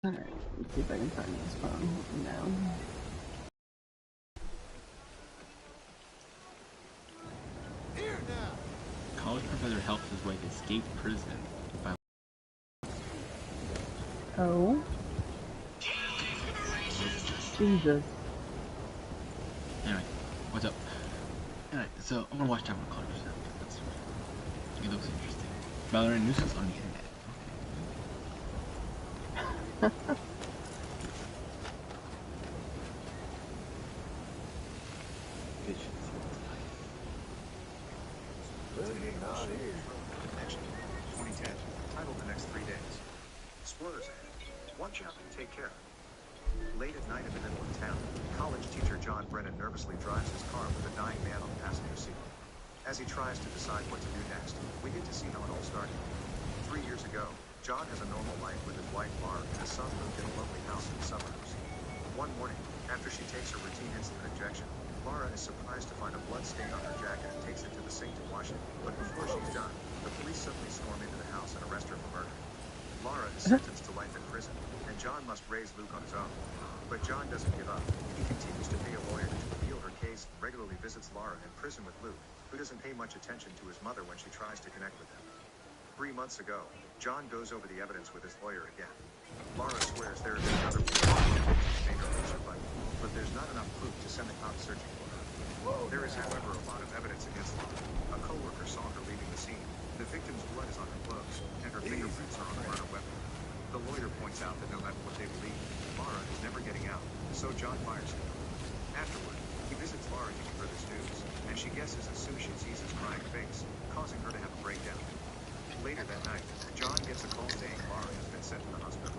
Alright, let's see if I can find this phone now. Here now. College professor helps his wife escape prison by... Oh. Jesus. Anyway, what's up? Alright, so I'm gonna watch Diamond College now. It looks interesting. Valorant nuisance on the internet. Connection. 2010. Titled The Next 3 Days. Spoilers ahead. Watch out and take care. Late at night in the middle of town, college teacher John Brennan nervously drives his car with a dying man on the passenger seat. As he tries to decide what to do next, we get to see how it all started. 3 years ago, John has a normal life with his wife Laura and his son moved in a lovely house in the suburbs. One morning, after she takes her routine insulin injection, Laura is surprised to find a blood stain on her jacket and takes it to the sink to wash it. But before she's done, the police suddenly storm into the house and arrest her for murder. Laura is sentenced to life in prison, and John must raise Luke on his own. But John doesn't give up. He continues to pay a lawyer to appeal her case and regularly visits Laura in prison with Luke, who doesn't pay much attention to his mother when she tries to connect with him. 3 months ago, John goes over the evidence with his lawyer again. Laura swears there is another woman, but there's not enough proof to send the cops searching for her. There is, however, a lot of evidence against Laura. A co-worker saw her leaving the scene. The victim's blood is on her clothes, and her fingerprints are on the murder weapon. The lawyer points out that no matter what they believe, Laura is never getting out, so John fires her. Afterward, he visits Laura to give her this news, and she guesses as soon as she sees his crying face, causing her to have a breakdown. Later that night, John gets a call saying Laura has been sent to the hospital.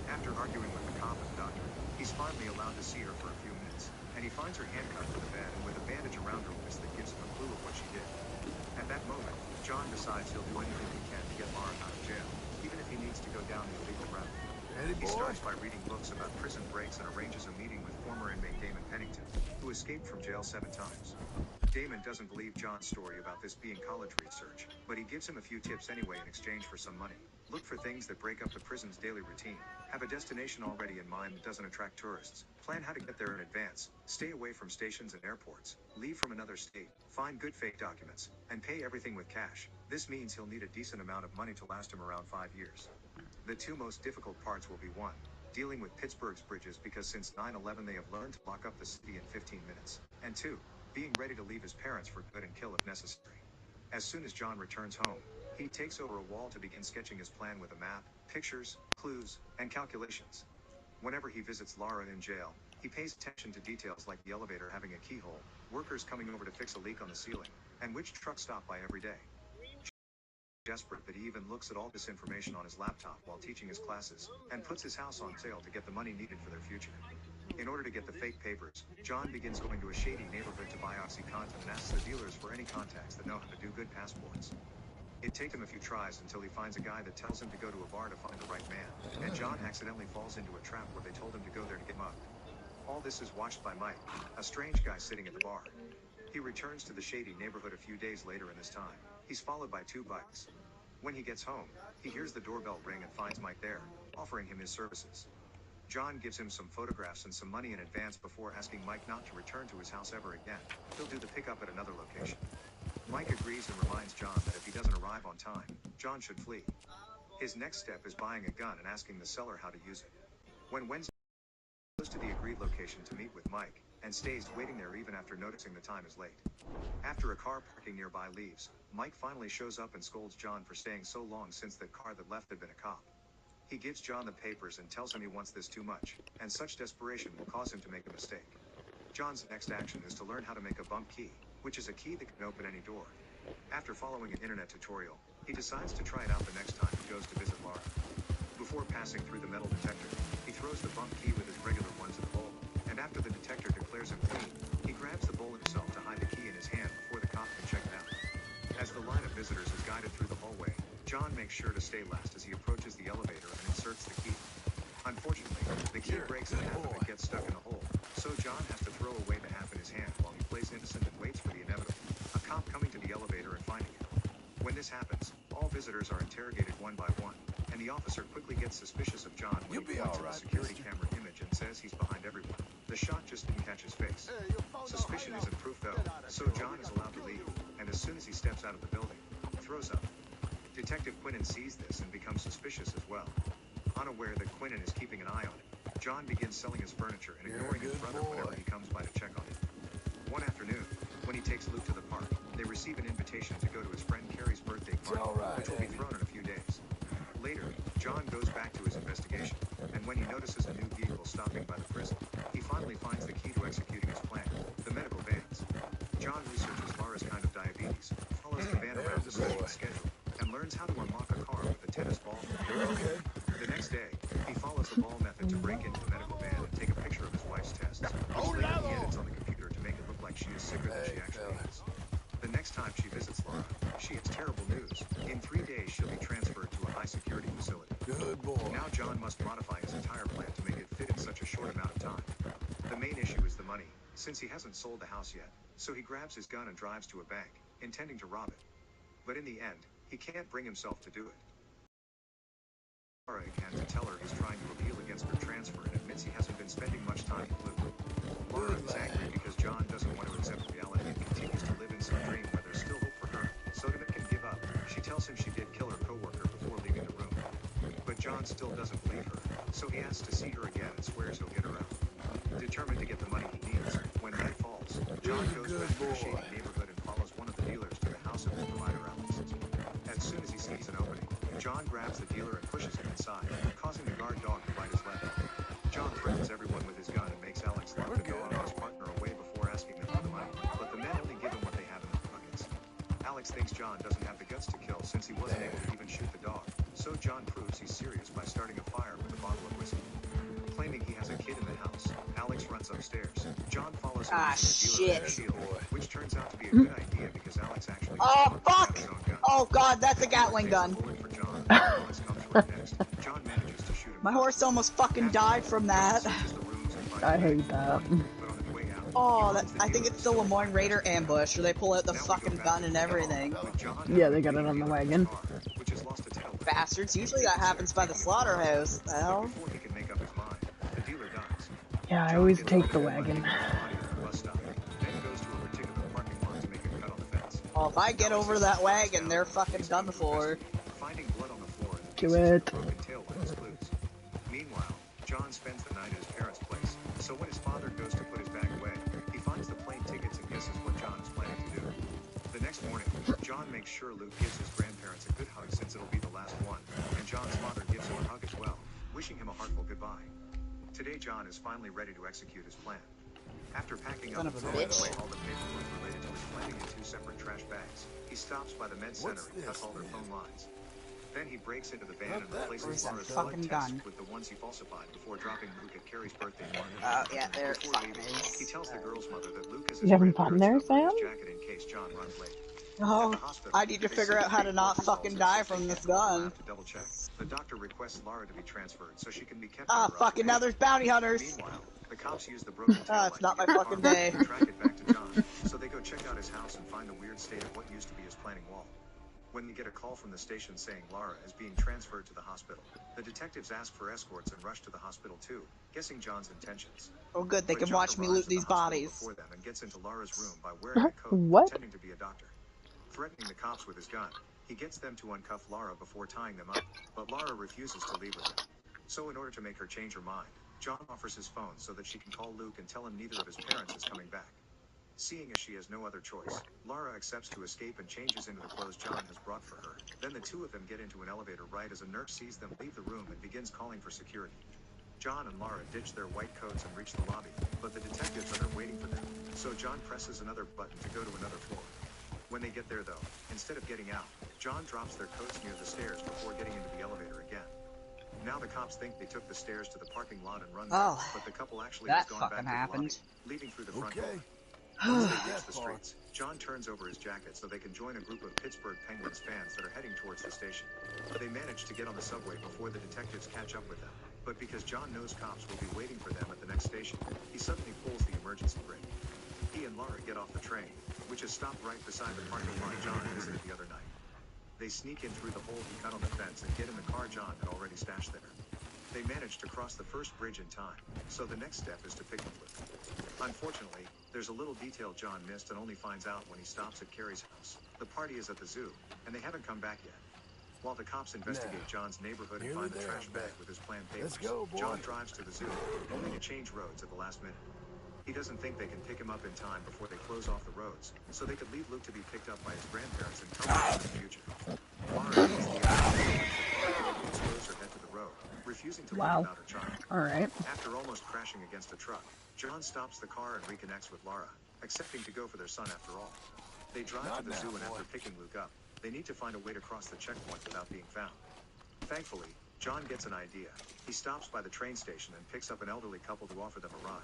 After arguing with the cop and the doctor, he's finally allowed to see her for a few minutes, and he finds her handcuffed to the bed and with a bandage around her wrist that gives him a clue of what she did. At that moment, John decides he'll do anything he can to get Laura out of jail, even if he needs to go down the illegal route. He starts by reading books about prison breaks and arranges a meeting with former inmate Damon Pennington, who escaped from jail 7 times. Damon doesn't believe John's story about this being college research, but he gives him a few tips anyway in exchange for some money. Look for things that break up the prison's daily routine. Have a destination already in mind that doesn't attract tourists. Plan how to get there in advance. Stay away from stations and airports. Leave from another state. Find good fake documents. And pay everything with cash. This means he'll need a decent amount of money to last him around 5 years. The 2 most difficult parts will be 1. Dealing with Pittsburgh's bridges because since 9/11 they have learned to lock up the city in 15 minutes. And 2. Being ready to leave his parents for good and kill if necessary. As soon as John returns home, he takes over a wall to begin sketching his plan with a map, pictures, clues, and calculations. Whenever he visits Laura in jail, he pays attention to details like the elevator having a keyhole, workers coming over to fix a leak on the ceiling, and which truck stop by every day. Desperate that he even looks at all this information on his laptop while teaching his classes, and puts his house on sale to get the money needed for their future. In order to get the fake papers, John begins going to a shady neighborhood to buy OxyContin and asks the dealers for any contacts that know how to do good passports. It takes him a few tries until he finds a guy that tells him to go to a bar to find the right man, and John accidentally falls into a trap where they told him to go there to get mugged. All this is watched by Mike, a strange guy sitting at the bar. He returns to the shady neighborhood a few days later, and this time, he's followed by 2 bikes. When he gets home, he hears the doorbell ring and finds Mike there, offering him his services. John gives him some photographs and some money in advance before asking Mike not to return to his house ever again. He'll do the pickup at another location. Mike agrees and reminds John that if he doesn't arrive on time, John should flee. His next step is buying a gun and asking the seller how to use it. When Wednesday goes to the agreed location to meet with Mike, and stays waiting there even after noticing the time is late. After a car parking nearby leaves, Mike finally shows up and scolds John for staying so long since the car that left had been a cop. He gives John the papers and tells him he wants this too much, and such desperation will cause him to make a mistake. John's next action is to learn how to make a bump key, which is a key that can open any door. After following an internet tutorial, he decides to try it out the next time he goes to visit Laura. Before passing through the metal detector, he throws the bump key with his regular ones in the bowl, and after the detector declares him clean, he grabs the bowl himself to hide the key in his hand before the cop can check it out. As the line of visitors is guided through the hallway, John makes sure to stay last as he approaches the elevator and inserts the key. Unfortunately, the key breaks in half and it gets stuck in the hole, so John has to throw away the half in his hand while he plays innocent and waits for the inevitable, a cop coming to the elevator and finding him. When this happens, all visitors are interrogated one by one, and the officer quickly gets suspicious of John when he points at the security camera image and says he's behind everyone. The shot just didn't catch his face. Suspicion isn't proof though, so John is allowed to leave, and as soon as he steps out of the building, he throws up. Detective Quinnen sees this and becomes suspicious as well. Unaware that Quinnen is keeping an eye on him, John begins selling his furniture and ignoring his brother whenever he comes by to check on him. One afternoon, when he takes Luke to the park, they receive an invitation to go to his friend Carrie's birthday party, which will be thrown in a few days. Later, John goes back to his investigation, and when he notices a new vehicle stopping by the prison, he finally finds the key to executing his plan, the medical vans. John researches Lara's kind of diabetes, follows the van around the study's schedule, and learns how to unlock a car with a tennis ball. The next day, he follows the ball method to break into the medical van and take a picture of his wife's tests, which later he edits on the computer to make it look like she is sicker than she actually is. The next time she visits Lara, she has terrible news. In 3 days, she'll be transferred to a high-security facility. Good boy. Now John must modify his entire plan to make it fit in such a short amount of time. The main issue is the money, since he hasn't sold the house yet, so he grabs his gun and drives to a bank, intending to rob it. But in the end, he can't bring himself to do it. Lara again to tell her he's trying to appeal against her transfer and admits he hasn't been spending much time with Luke. Lara is angry because John doesn't want to accept reality and continues to live in some dream where there's still hope for her, so to make him give up, she tells him she did kill her co-worker before leaving the room. But John still doesn't believe her, so he asks to see her again and swears he'll get her out. Determined to get the money he needs, when night falls, John goes back to the shady neighborhood and follows one of the dealers to the house of his provider, Alex. As soon as he sees an opening, John grabs the dealer and pushes him inside, causing the guard dog to bite his leg. John threatens everyone with his gun and makes Alex lock the dog and his partner away before asking them for the money, but the men only give him what they have in their pockets. Alex thinks John doesn't have the guts to kill since he wasn't able to even shoot the dog, so John proves he's serious by starting a fire with a bottle of whiskey. Claiming he has a kid in the house, Alex runs upstairs. John follows him using the dealer as a shield, which turns out to be a good idea because Alex actually fuck! his own gun. Oh god, that's a Gatling gun. For John, Alex comes for it next. John manages to shoot him. My horse almost fucking died from that. I hate that. Oh, I think it's the Lemoyne Raider ambush, where they pull out the fucking gun and everything. Yeah, they got it on the wagon. Bastards, usually that happens by the slaughterhouse. The hell? Yeah, I always take the wagon. Well, if I get over that wagon, they're fucking done for. Do it. Meanwhile, John spends the night at his parents' place, so when his father goes to put his bag away, he finds the plane tickets and guesses what John is planning to do. The next morning, John makes sure Luke gives his grandparents a good hug since it'll be the last one, and John's father gives him a hug as well, wishing him a heartful goodbye. Today, John is finally ready to execute his plan. After packing up and throwing away all the paperwork related to his planning in 2 separate trash bags, he stops by the med center and cuts all their phone lines. Then he breaks into the van and replaces Lara's blood tests with the ones he falsified before dropping Luke at Carrie's birthday party. Yeah, there it Before fucking leaving, is. he tells the girl's mother that Luke is You having fun there, Sam? jacket in case John runs late. Oh, I need to figure out how to not fucking die from this gun. To double check, the doctor requests Lara to be transferred so she can be kept. Ah, fucking now there's bounty hunters. Meanwhile, the cops use the broken tail It's not my light to fucking get day. to track it back to John, so they go check out his house and find the weird state of what used to be his planning wall. When they get a call from the station saying Lara is being transferred to the hospital, the detectives ask for escorts and rush to the hospital too, guessing John's intentions. Oh good, they But can John watch me arrives loot at the these hospital bodies. before them and gets into Lara's room by wearing a coat, What? pretending to be a doctor. Threatening the cops with his gun, he gets them to uncuff Lara before tying them up, but Lara refuses to leave with him. So in order to make her change her mind, John offers his phone so that she can call Luke and tell him neither of his parents is coming back. Seeing as she has no other choice, Lara accepts to escape and changes into the clothes John has brought for her. Then the two of them get into an elevator right as a nurse sees them leave the room and begins calling for security. John and Lara ditch their white coats and reach the lobby, but the detectives are there waiting for them, so John presses another button to go to another floor. When they get there though, instead of getting out, John drops their coats near the stairs before getting into the elevator again. Now the cops think they took the stairs to the parking lot and run there, but the couple actually has that gone back fucking to the lobby, happened. leaving through the front door. Once they reach the streets, John turns over his jacket so they can join a group of Pittsburgh Penguins fans that are heading towards the station. They manage to get on the subway before the detectives catch up with them, but because John knows cops will be waiting for them at the next station, he suddenly pulls the emergency brake. He and Lara get off the train, which is stopped right beside the parking lot John visited the other night. They sneak in through the hole he cut on the fence and get in the car John had already stashed there. They manage to cross the first bridge in time, so the next step is to pick the loot. Unfortunately, there's a little detail John missed and only finds out when he stops at Carrie's house. The party is at the zoo, and they haven't come back yet. While the cops investigate John's neighborhood and find the trash bag with his planned papers, John drives to the zoo, only to change roads at the last minute. He doesn't think they can pick him up in time before they close off the roads, so they could leave Luke to be picked up by his grandparents and come back in the future. Laura needs the expose her head to the road, refusing to leave without her child. Alright. After almost crashing against a truck, John stops the car and reconnects with Laura, accepting to go for their son after all. They drive to the zoo and after picking Luke up, they need to find a way to cross the checkpoint without being found. Thankfully, John gets an idea. He stops by the train station and picks up an elderly couple to offer them a ride.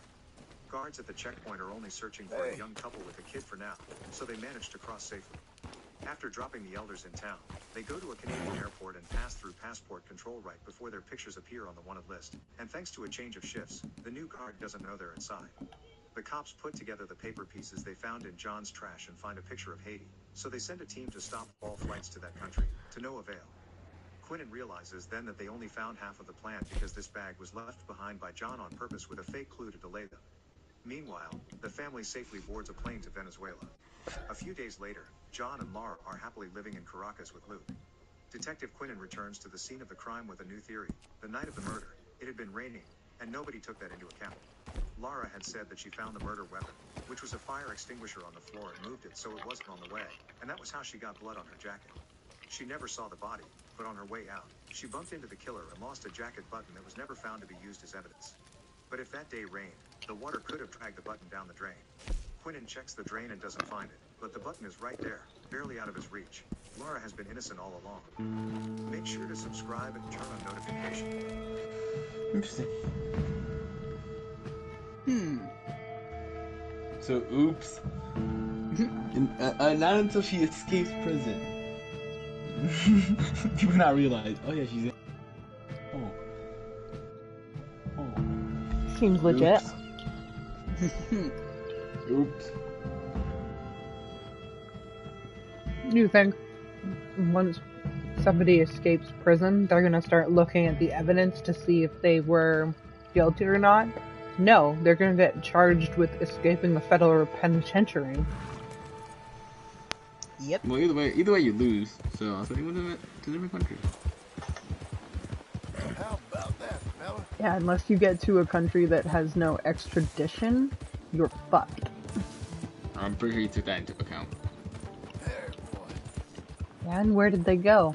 Guards at the checkpoint are only searching for a young couple with a kid for now, so they manage to cross safely. After dropping the elders in town, they go to a Canadian airport and pass through passport control right before their pictures appear on the wanted list, and thanks to a change of shifts, the new guard doesn't know they're inside. The cops put together the paper pieces they found in John's trash and find a picture of Haiti, so they send a team to stop all flights to that country, to no avail. Quinnen realizes then that they only found half of the plan because this bag was left behind by John on purpose with a fake clue to delay them. Meanwhile, the family safely boards a plane to Venezuela. A few days later, John and Laura are happily living in Caracas with Luke. Detective Quinnen returns to the scene of the crime with a new theory. The night of the murder, it had been raining, and nobody took that into account. Laura had said that she found the murder weapon, which was a fire extinguisher on the floor and moved it so it wasn't on the way, and that was how she got blood on her jacket. She never saw the body, but on her way out, she bumped into the killer and lost a jacket button that was never found to be used as evidence. But if that day rained, the water could have dragged the button down the drain. Quinnen checks the drain and doesn't find it, but the button is right there, barely out of his reach. Laura has been innocent all along. Make sure to subscribe and turn on notifications. Interesting. So, oops. Not until she escapes prison. People not realize. Oh yeah, she's in. Oh. Seems legit. Oops. You think once somebody escapes prison, they're gonna start looking at the evidence to see if they were guilty or not? No, they're gonna get charged with escaping the federal penitentiary. Yep. Well, either way you lose. So I'll send you to a different country. How about that, fella? Yeah, unless you get to a country that has no extradition, you're fucked. I'm pretty sure you took that into account. There, boy. Yeah, and where did they go?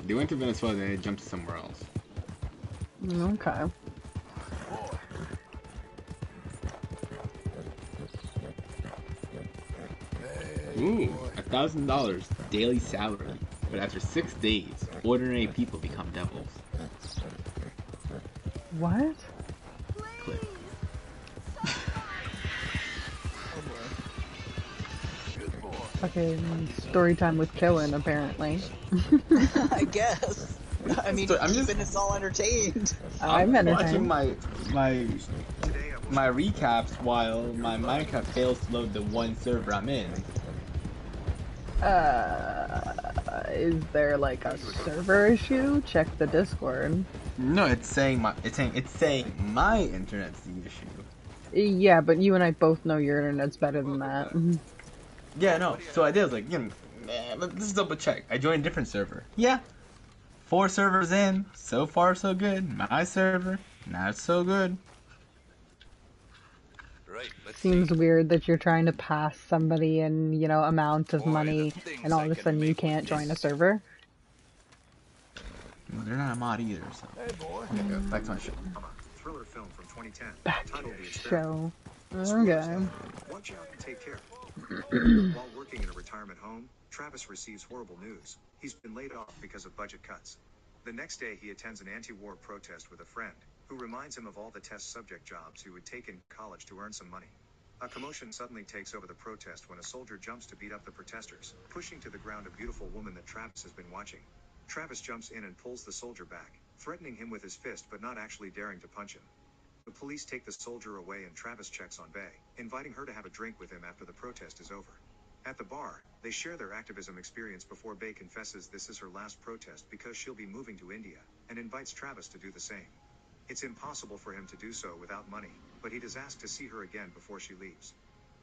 They went to Venezuela, then they jumped to somewhere else. Okay. Ooh, $1,000 daily salary. But after 6 days, ordinary people become devils. What? Click. Okay, story time with Killen, apparently. I guess. I mean, So, I'm keeping just- us all entertained. I'm watching entertained. my recaps while my Minecraft fails to load the one server I'm in. Is there like a server issue? Check the Discord. No, it's saying my internet's the issue. Yeah, but you and I both know your internet's better than that. Yeah, no. So I did. I was like, let's double check. I joined a different server. Yeah. 4 servers in. So far, so good. My server, not so good. Right, let's Seems see. weird that you're trying to pass somebody an, amount of Boy, money, the things and all I of a can sudden you make can't with join a this. server. Well, they're not a mod either, so. Hey, boy. Okay, back to my show. Thriller film from 2010, Back to titled The the Experiment. show. Okay. Watch out and take care. While working in a retirement home, Travis receives horrible news. He's been laid off because of budget cuts. The next day, he attends an anti-war protest with a friend, who reminds him of all the test subject jobs he would take in college to earn some money. A commotion suddenly takes over the protest when a soldier jumps to beat up the protesters, pushing to the ground a beautiful woman that Travis has been watching. Travis jumps in and pulls the soldier back, threatening him with his fist but not actually daring to punch him. The police take the soldier away and Travis checks on Bae, inviting her to have a drink with him after the protest is over. At the bar, they share their activism experience before Bay confesses this is her last protest because she'll be moving to India, and invites Travis to do the same. It's impossible for him to do so without money, but he does ask to see her again before she leaves.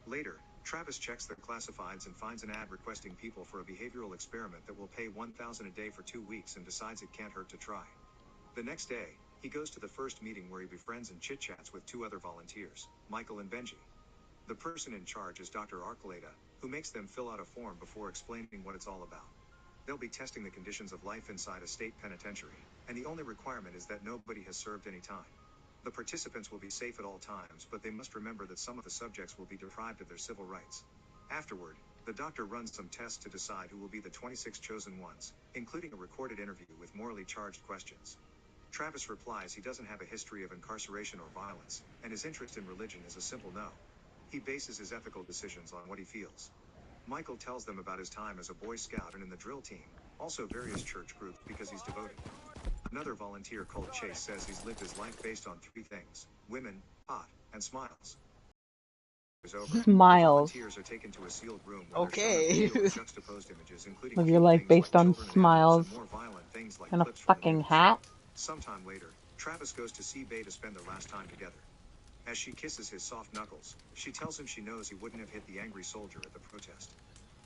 Later, Travis checks the classifieds and finds an ad requesting people for a behavioral experiment that will pay $1,000 a day for 2 weeks and decides it can't hurt to try. The next day, he goes to the first meeting where he befriends and chit-chats with 2 other volunteers, Michael and Benji. The person in charge is Dr. Archuleta, who makes them fill out a form before explaining what it's all about. They'll be testing the conditions of life inside a state penitentiary, and the only requirement is that nobody has served any time. The participants will be safe at all times, but they must remember that some of the subjects will be deprived of their civil rights. Afterward, the doctor runs some tests to decide who will be the 26 chosen ones, including a recorded interview with morally charged questions. Travis replies he doesn't have a history of incarceration or violence, and his interest in religion is a simple no. He bases his ethical decisions on what he feels. Michael tells them about his time as a Boy Scout and in the drill team, also various church groups because he's devoted. Another volunteer called Chase says he's lived his life based on 3 things: women, pot, and smiles. Smiles. Volunteers are taken to a sealed room where Okay. they're shown juxtaposed images, including Live your life things based like on children and smiles animals and more violent things like and a clips from the fucking news. hat. Sometime later, Travis goes to see Bay to spend their last time together. As she kisses his soft knuckles, she tells him she knows he wouldn't have hit the angry soldier at the protest.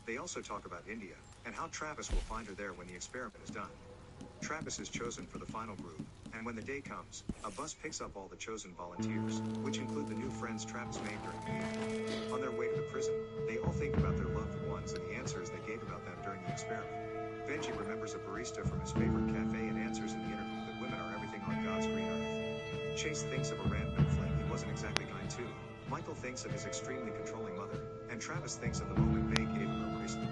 They also talk about India, and how Travis will find her there when the experiment is done. Travis is chosen for the final group, and when the day comes, a bus picks up all the chosen volunteers, which include the new friends Travis made during the meeting. On their way to the prison, they all think about their loved ones and the answers they gave about them during the experiment. Benji remembers a barista from his favorite cafe and answers in the interview that women are everything on God's green earth. Chase thinks of a random fling he wasn't exactly kind to. Michael thinks of his extremely controlling mother, and Travis thinks of the moment Bay gave him her bracelet.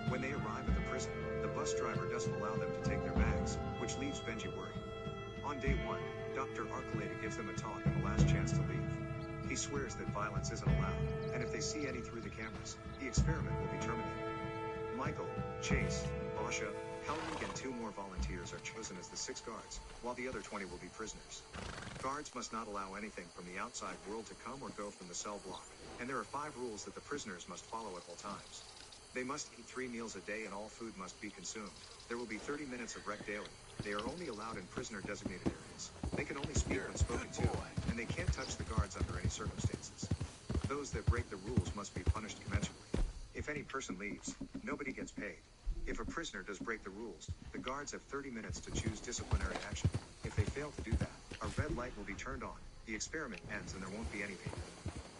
When they arrive at the prison, the bus driver doesn't allow them to take their bags, which leaves Benji worried. On day 1, Dr. Archuleta gives them a talk and the last chance to leave. He swears that violence isn't allowed, and if they see any through the cameras, the experiment will be terminated. Michael, Chase, Basha, Helwig and 2 more volunteers are chosen as the 6 guards, while the other 20 will be prisoners. Guards must not allow anything from the outside world to come or go from the cell block, and there are 5 rules that the prisoners must follow at all times. They must eat 3 meals a day and all food must be consumed. There will be 30 minutes of rec daily. They are only allowed in prisoner-designated areas. They can only speak when spoken to, and they can't touch the guards under any circumstances. Those that break the rules must be punished commensurately. If any person leaves, nobody gets paid. If a prisoner does break the rules, the guards have 30 minutes to choose disciplinary action. If they fail to do that, a red light will be turned on, the experiment ends and there won't be any payment.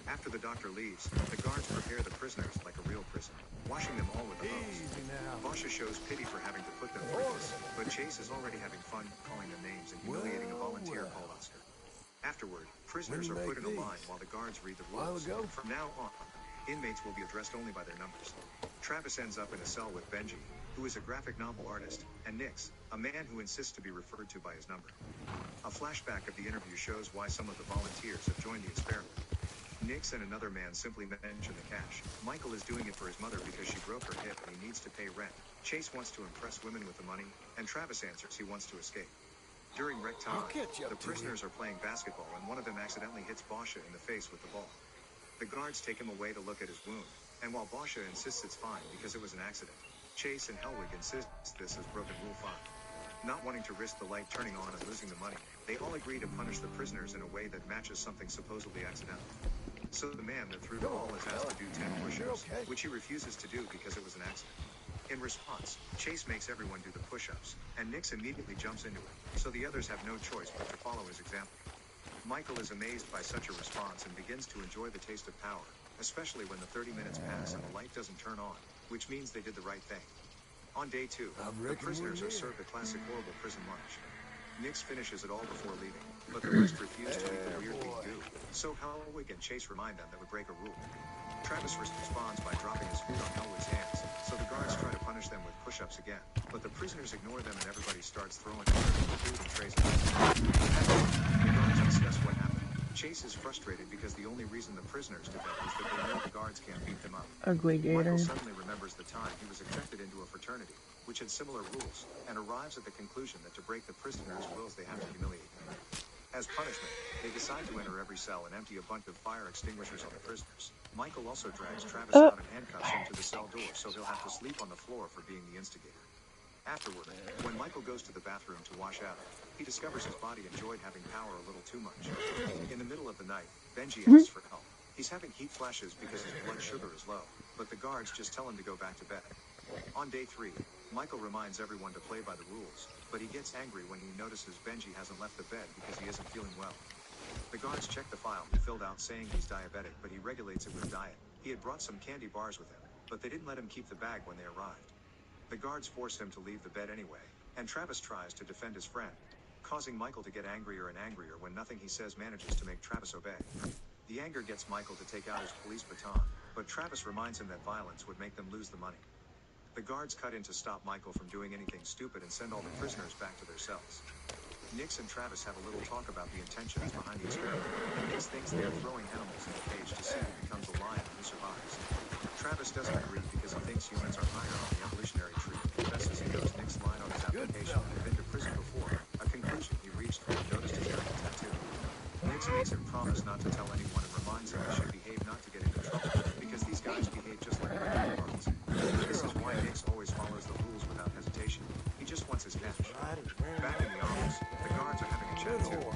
After the doctor leaves, the guards prepare the prisoners like a real prison, washing them all with a hose. Easy now. Basha shows pity for having to put them through this, but Chase is already having fun calling them names and humiliating a volunteer called Oscar. Afterward, prisoners are put in a line while the guards read the rules. From now on, inmates will be addressed only by their numbers. Travis ends up in a cell with Benji, who is a graphic novel artist, and Nix, a man who insists to be referred to by his number. A flashback of the interview shows why some of the volunteers have joined the experiment. Nix and another man simply mention the cash. Michael is doing it for his mother because she broke her hip and he needs to pay rent. Chase wants to impress women with the money, and Travis answers he wants to escape. During rec time, the prisoners are playing basketball and one of them accidentally hits Basha in the face with the ball. The guards take him away to look at his wound, and while Basha insists it's fine because it was an accident, Chase and Helwig insist this has broken Rule 5. Not wanting to risk the light turning on and losing the money, they all agree to punish the prisoners in a way that matches something supposedly accidental. So the man that threw the ball is asked to do 10 push-ups, which he refuses to do because it was an accident. In response, Chase makes everyone do the push-ups, and Nix immediately jumps into it, so the others have no choice but to follow his example. Michael is amazed by such a response and begins to enjoy the taste of power, especially when the 30 minutes pass and the light doesn't turn on, which means they did the right thing. On day 2, the prisoners are served a classic horrible prison lunch. Nix finishes it all before leaving, but the rest refuse to eat the weird thing goo, so Helwig and Chase remind them that would break a rule. Travis responds by dropping his food on Helwig's hands, so the guards try to punish them with push-ups again, but the prisoners ignore them and everybody starts throwing food and trays at them. The guards discuss what happened. Chase is frustrated because the only reason the prisoners do that is that they know the guards can't beat them up. Ugly gator. Michael suddenly remembers the time he was accepted into a fraternity, which had similar rules, and arrives at the conclusion that to break the prisoners' wills they have to humiliate them. As punishment, they decide to enter every cell and empty a bunch of fire extinguishers on the prisoners. Michael also drags Travis out and handcuffs him to the cell door, so he'll have to sleep on the floor for being the instigator. Afterward, when Michael goes to the bathroom to wash out, he discovers his body enjoyed having power a little too much. In the middle of the night, Benji asks for help. He's having heat flashes because his blood sugar is low, but the guards just tell him to go back to bed. On day 3, Michael reminds everyone to play by the rules, but he gets angry when he notices Benji hasn't left the bed because he isn't feeling well. The guards check the file he filled out saying he's diabetic, but he regulates it with diet. He had brought some candy bars with him, but they didn't let him keep the bag when they arrived. The guards force him to leave the bed anyway, and Travis tries to defend his friend, causing Michael to get angrier and angrier when nothing he says manages to make Travis obey. The anger gets Michael to take out his police baton, but Travis reminds him that violence would make them lose the money. The guards cut in to stop Michael from doing anything stupid and send all the prisoners back to their cells. Nix and Travis have a little talk about the intentions behind the experiment, and Nix thinks they are throwing animals in a cage to see who becomes a lion and who survives. Travis doesn't agree because he thinks humans are higher on the evolutionary tree and confesses he knows Nix lied on his application and had been to prison before, a conclusion he reached when he noticed his wearing a tattoo. Nix makes him promise not to tell anyone and reminds him he should behave not to get into trouble, because these guys behave just like regular guards. This is why Nix always follows the rules without hesitation. He just wants his cash. Back in the office, the guards are having a chat too.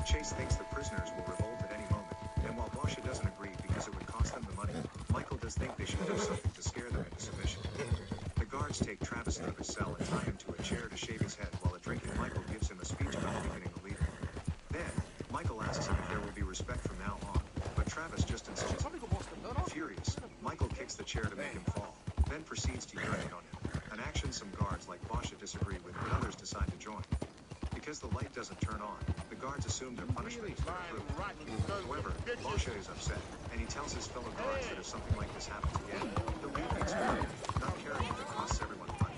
Chase thinks the prisoners will revolt at any moment, and while Basha doesn't agree because it would cost them the money, Michael does think they should do something to scare them into submission. The guards take Travis out of his cell and tie him to a chair to shave his head while a drinking Michael gives him a speech about weakening the leader. Then, Michael asks him if there will be respect from now on, but Travis just insults him. Furious, Michael kicks the chair to make him fall, then proceeds to urinate on him, an action some guards like Basha disagree with, but others decide to join. Because the light doesn't turn on, the guards assume their punishment is approved. However, Basha is upset, and he tells his fellow guards that if something like this happens again, he'll leave the experiment, not caring if it costs everyone money.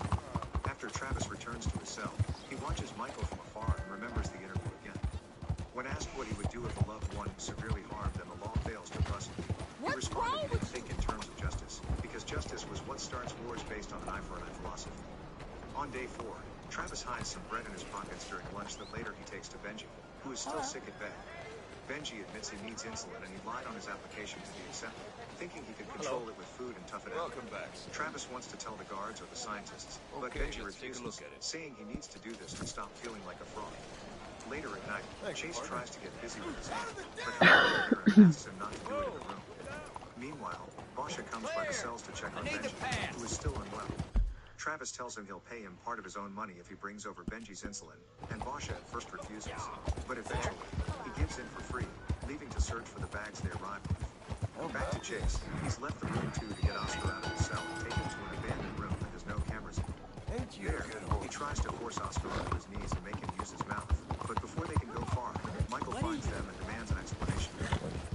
After Travis returns to his cell, he watches Michael from afar and remembers the interview again. When asked what he would do if a loved one was severely harmed and the law fails to prosecute, he responded he didn't think in terms of justice, because justice was what starts wars based on an eye-for-an-eye philosophy. On day 4, Travis hides some bread in his pockets during lunch that later he takes to Benji, who is still sick in bed. Benji admits he needs insulin and he lied on his application to be accepted, thinking he could control it with food and tough it out. Welcome back. Travis wants to tell the guards or the scientists, but Okay, Benji let's take a refuses, look at it. saying he needs to do this to stop feeling like a fraud. Later at night, Chase tries to get busy with his hand, but Howard asks him not to do it in the room. Meanwhile, Basha comes by the cells to check on Benji, who is still unwell. Travis tells him he'll pay him part of his own money if he brings over Benji's insulin, and Basha at first refuses, but eventually, he gives in for free, leaving to search for the bags they arrived with. Back to Chase, he's left the room too to get Oscar out of his cell and take him to an abandoned room that has no cameras in it. There, he tries to force Oscar onto his knees and make him use his mouth, but before they can go far, Michael finds them and demands an explanation.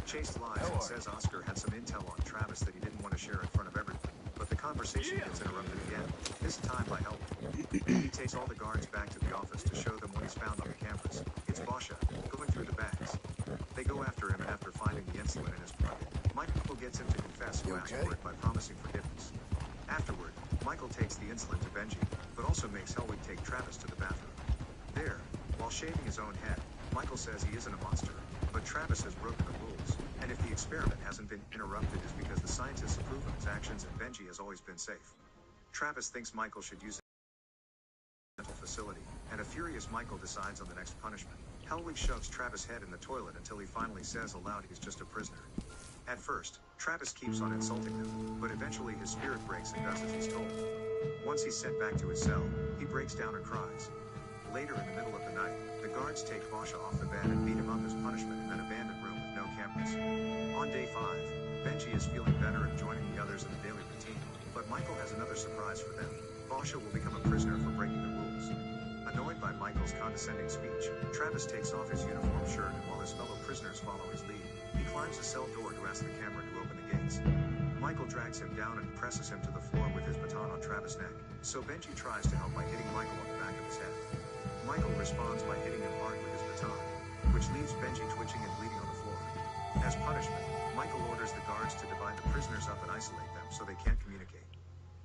Chase lies and says Oscar had some intel on Travis that he didn't want to share in front of everyone, but the conversation gets interrupted again, this time by Help. He takes all the guards back to the office to show them what he's found on the cameras. It's Basha, going through the bags. They go after him, and after finding the insulin in his pocket, Michael gets him to confess who asked for it by promising forgiveness. Afterward, Michael takes the insulin to Benji, but also makes Helwig take Travis to the bathroom. There, while shaving his own head, Michael says he isn't a monster, but Travis has broken the rules, and if the experiment hasn't been interrupted is because the scientists approve of his actions and Benji has always been safe. Travis thinks Michael should use a mental facility, and a furious Michael decides on the next punishment. Helwig shoves Travis' head in the toilet until he finally says aloud he's just a prisoner. At first, Travis keeps on insulting him, but eventually his spirit breaks and does as he's told. Once he's sent back to his cell, he breaks down and cries. Later in the middle of the night, the guards take Basha off the bed and beat him up as punishment in an abandoned room with no cameras. On day 5, Benji is feeling better and joining the others in the daily routine, but Michael has another surprise for them. Basha will become a prisoner for breaking the rules. Annoyed by Michael's condescending speech, Travis takes off his uniform shirt and while his fellow prisoners follow his lead, he climbs the cell door to ask the camera to open the gates. Michael drags him down and presses him to the floor with his baton on Travis' neck, so Benji tries to help by hitting Michael on the back of his head. Michael responds by hitting him hard with his baton, which leaves Benji twitching and bleeding on the floor. As punishment, Michael orders the guards to divide the prisoners up and isolate them so they can't communicate.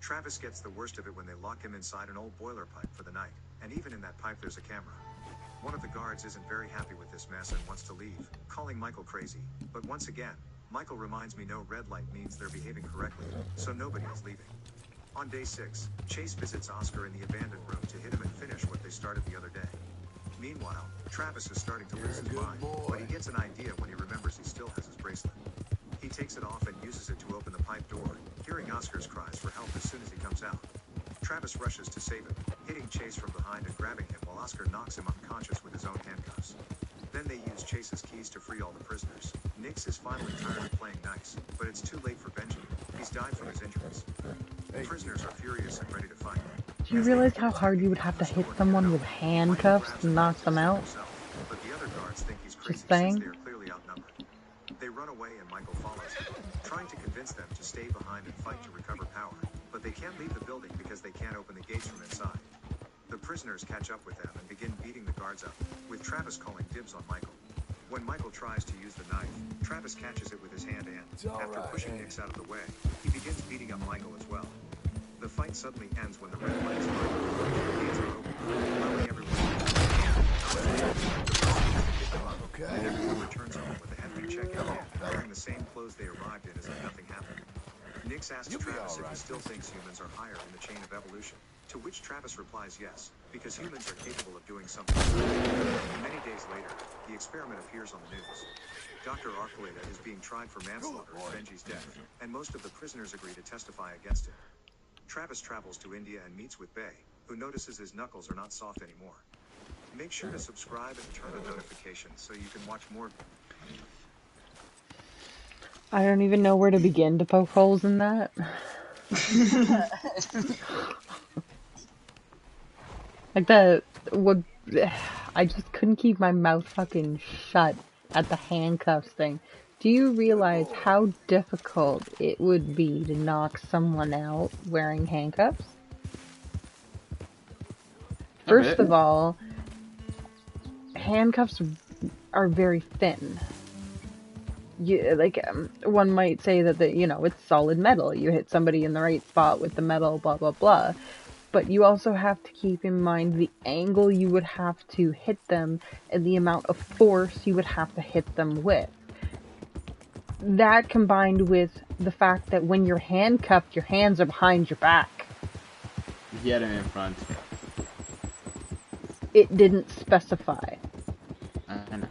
Travis gets the worst of it when they lock him inside an old boiler pipe for the night, and even in that pipe there's a camera. One of the guards isn't very happy with this mess and wants to leave, calling Michael crazy. But once again, Michael reminds me no red light means they're behaving correctly, so nobody is leaving. On day 6, Chase visits Oscar in the abandoned room to hit him and finish what they started the other day. Meanwhile, Travis is starting to lose his mind, but he gets an idea when he remembers he still has his bracelet. He takes it off and uses it to open the pipe door, hearing Oscar's cries for help as soon as he comes out. Travis rushes to save him, hitting Chase from behind and grabbing him while Oscar knocks him unconscious with his own handcuffs. Then they use Chase's keys to free all the prisoners. Nix is finally tired of playing nice, but it's too late for Benji. He's died from his injuries. The prisoners are furious and ready to fight. Do you realize how hard you would have to hit someone with handcuffs to knock them out? But the other guards think he's crazy Just since saying. they are clearly outnumbered. They run away and Michael follows them, trying to convince them to stay behind and fight to recover power. But they can't leave the building because they can't open the gates from inside. The prisoners catch up with them and begin beating the guards up, with Travis calling dibs on Michael. When Michael tries to use the knife, Travis catches it with his hand and, after pushing Nix out of the way, he begins beating up Michael as well. The fight suddenly ends when the red lights are on, the gates are open, allowing everyone to and everyone returns home with a hefty check-in, wearing the same clothes they arrived in as if nothing happened. Nix asks Travis if he still thinks humans are higher in the chain of evolution, to which Travis replies yes, because humans are capable of doing something. Many days later, the experiment appears on the news. Dr. Archuleta is being tried for manslaughter in Benji's death, and most of the prisoners agree to testify against him. Travis travels to India and meets with Bay, who notices his knuckles are not soft anymore. Make sure to subscribe and turn on notifications so you can watch more. I don't even know where to begin to poke holes in that. Like I just couldn't keep my mouth fucking shut at the handcuffs thing. Do you realize how difficult it would be to knock someone out wearing handcuffs? First of all, handcuffs are very thin. One might say that it's solid metal. You hit somebody in the right spot with the metal, blah blah blah. But you also have to keep in mind the angle you would have to hit them and the amount of force you would have to hit them with. That combined with the fact that when you're handcuffed, your hands are behind your back. He had him in front. It didn't specify. I know.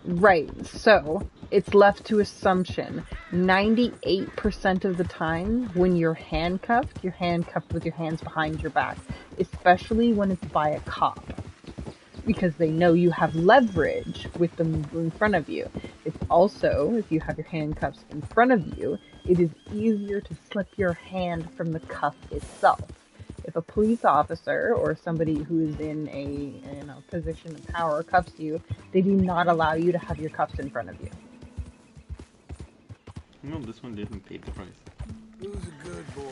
Right, so it's left to assumption. 98% of the time, when you're handcuffed with your hands behind your back, especially when it's by a cop. Because they know you have leverage with them in front of you. It's also, if you have your handcuffs in front of you, it is easier to slip your hand from the cuff itself. If a police officer or somebody who is in a position of power cuffs you, they do not allow you to have your cuffs in front of you. No, this one didn't pay the price. Who's a good boy?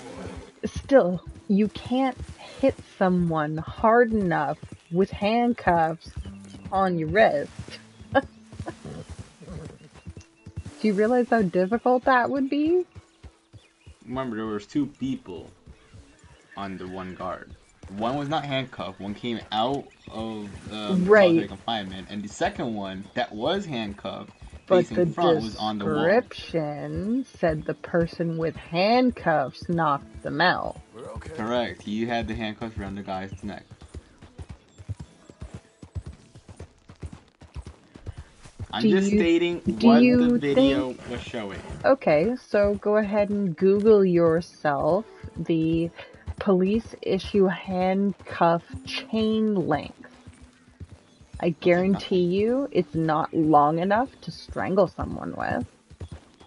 Still, you can't hit someone hard enough with handcuffs on your wrist. Do you realize how difficult that would be? Remember, there was 2 people under one guard. One was not handcuffed. One came out of solitary confinement, and the second one that was handcuffed, but facing the front, was on the wall. description said the person with handcuffs knocked them out. We're okay. Correct. You had the handcuffs around the guy's neck. I'm just stating what the video was showing. Okay, so go ahead and Google yourself the police issue handcuff chain length. I guarantee you it's not long enough to strangle someone with.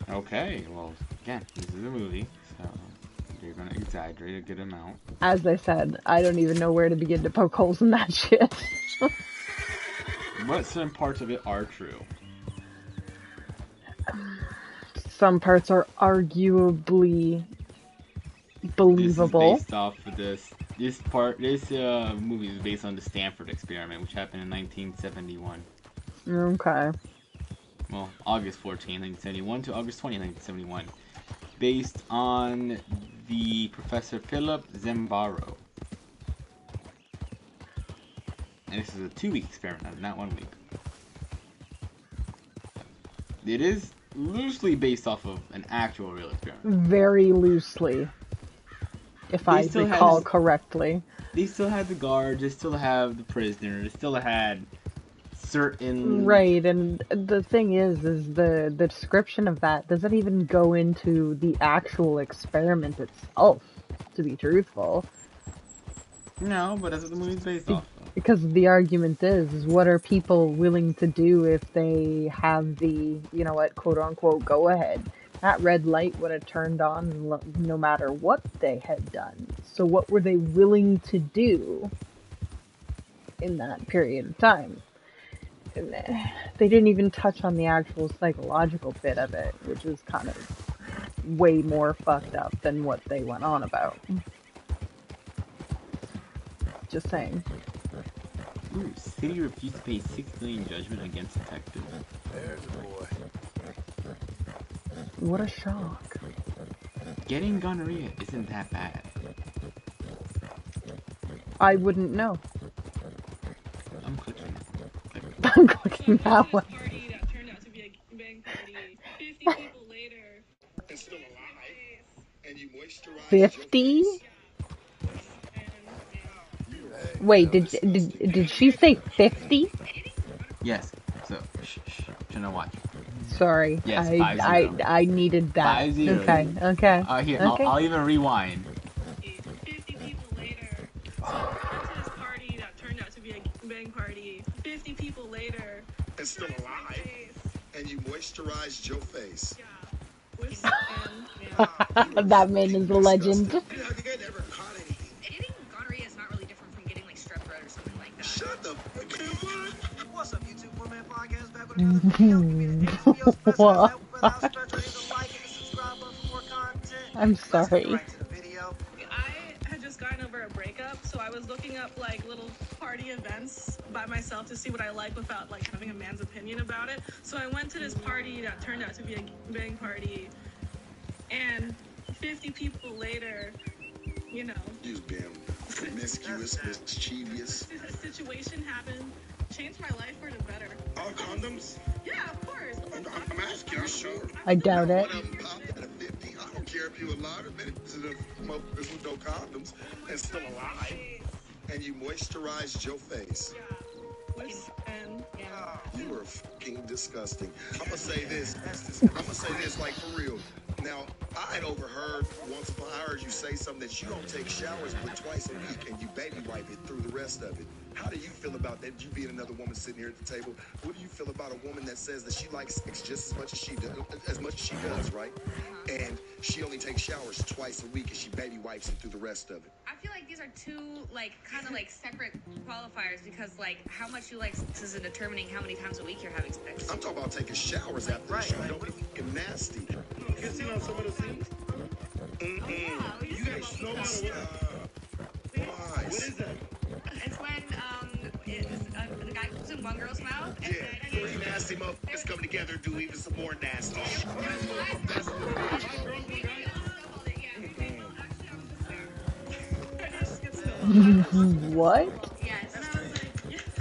Okay, well, again, this is a movie, so you're gonna exaggerate a good amount. As I said, I don't even know where to begin to poke holes in that shit. But some parts of it are true. Some parts are arguably believable. This is based off of this movie is based on the Stanford experiment, which happened in 1971. Okay. Well, August 14, 1971 to August 20, 1971. Based on the Professor Philip Zimbardo. And this is a 2-week experiment, not 1 week. It is loosely based off of an actual real experiment. Very loosely, if I recall correctly. They still had the guards, they still have the prisoners, they still had certain... Right, and the thing is the description of that doesn't even go into the actual experiment itself, to be truthful. No, but that's what the movie's based off of. Because the argument is what are people willing to do if they have the, you know what, quote-unquote, go-ahead? That red light would have turned on no matter what they had done. So what were they willing to do in that period of time? And they didn't even touch on the actual psychological bit of it, which is kind of way more fucked up than what they went on about. Just saying. Ooh, city refused to pay $6 million judgment against detective. There's a boy. What a shock. Getting gonorrhea isn't that bad. I wouldn't know. I'm clicking. I'm clicking that one. Party that turned out to be a bang party. 50 people later. And still alive. And you moisturize 50? Wait, did she say 50? Yes. So, shouldn't watch. Sorry. Yes, I needed that. 50. Okay. Here, okay. I'll even rewind. 50 people later. So we went to this party that turned out to be a bang party. 50 people later. And still alive. And you moisturized your face. Yeah. And, That man is a legend. You never caught anything. Getting gonorrhea is not really different from getting like strep throat or something like that. Shut the fuck up. What's up, YouTube? One Man Podcast back with another video. Give me the HBO special. Without special, hit the like and the subscribe button for more content. I'm Let's get sorry. right to the video. I had just gotten over a breakup, so I was looking up like little party events by myself to see what I like without like having a man's opinion about it. So I went to this party that turned out to be a bang party, and 50 people later, you know, You was being promiscuous, mischievous. a situation happened, changed my life for the better. All condoms? Yeah, of course. I'm asking, I'm sure. I doubt it. One of them popped at a 50. I don't care if you alive or minutes of motherfuckers with no condoms and still alive. And you moisturized your face. Yeah. And You were fucking disgusting. I'm gonna say this. Like for real. Now, I had overheard once upon I heard you say something that you don't take showers but twice a week and you baby wipe it through the rest of it. How do you feel about that? You being another woman sitting here at the table. What do you feel about a woman that says that she likes sex just as much as she does, right? And she only takes showers twice a week and she baby wipes it through the rest of it. I feel like these are two like kind of like separate qualifiers because like how much you like sex is in determining how many times a week you're having sex. I'm talking about taking showers after the show. Don't be fucking nasty. You seen on some of the scenes? You guys know why? What is that? It's when the guy goes in one girl's mouth and Yeah, three nasty motherfuckers come together and do even some more nasty. What? yes.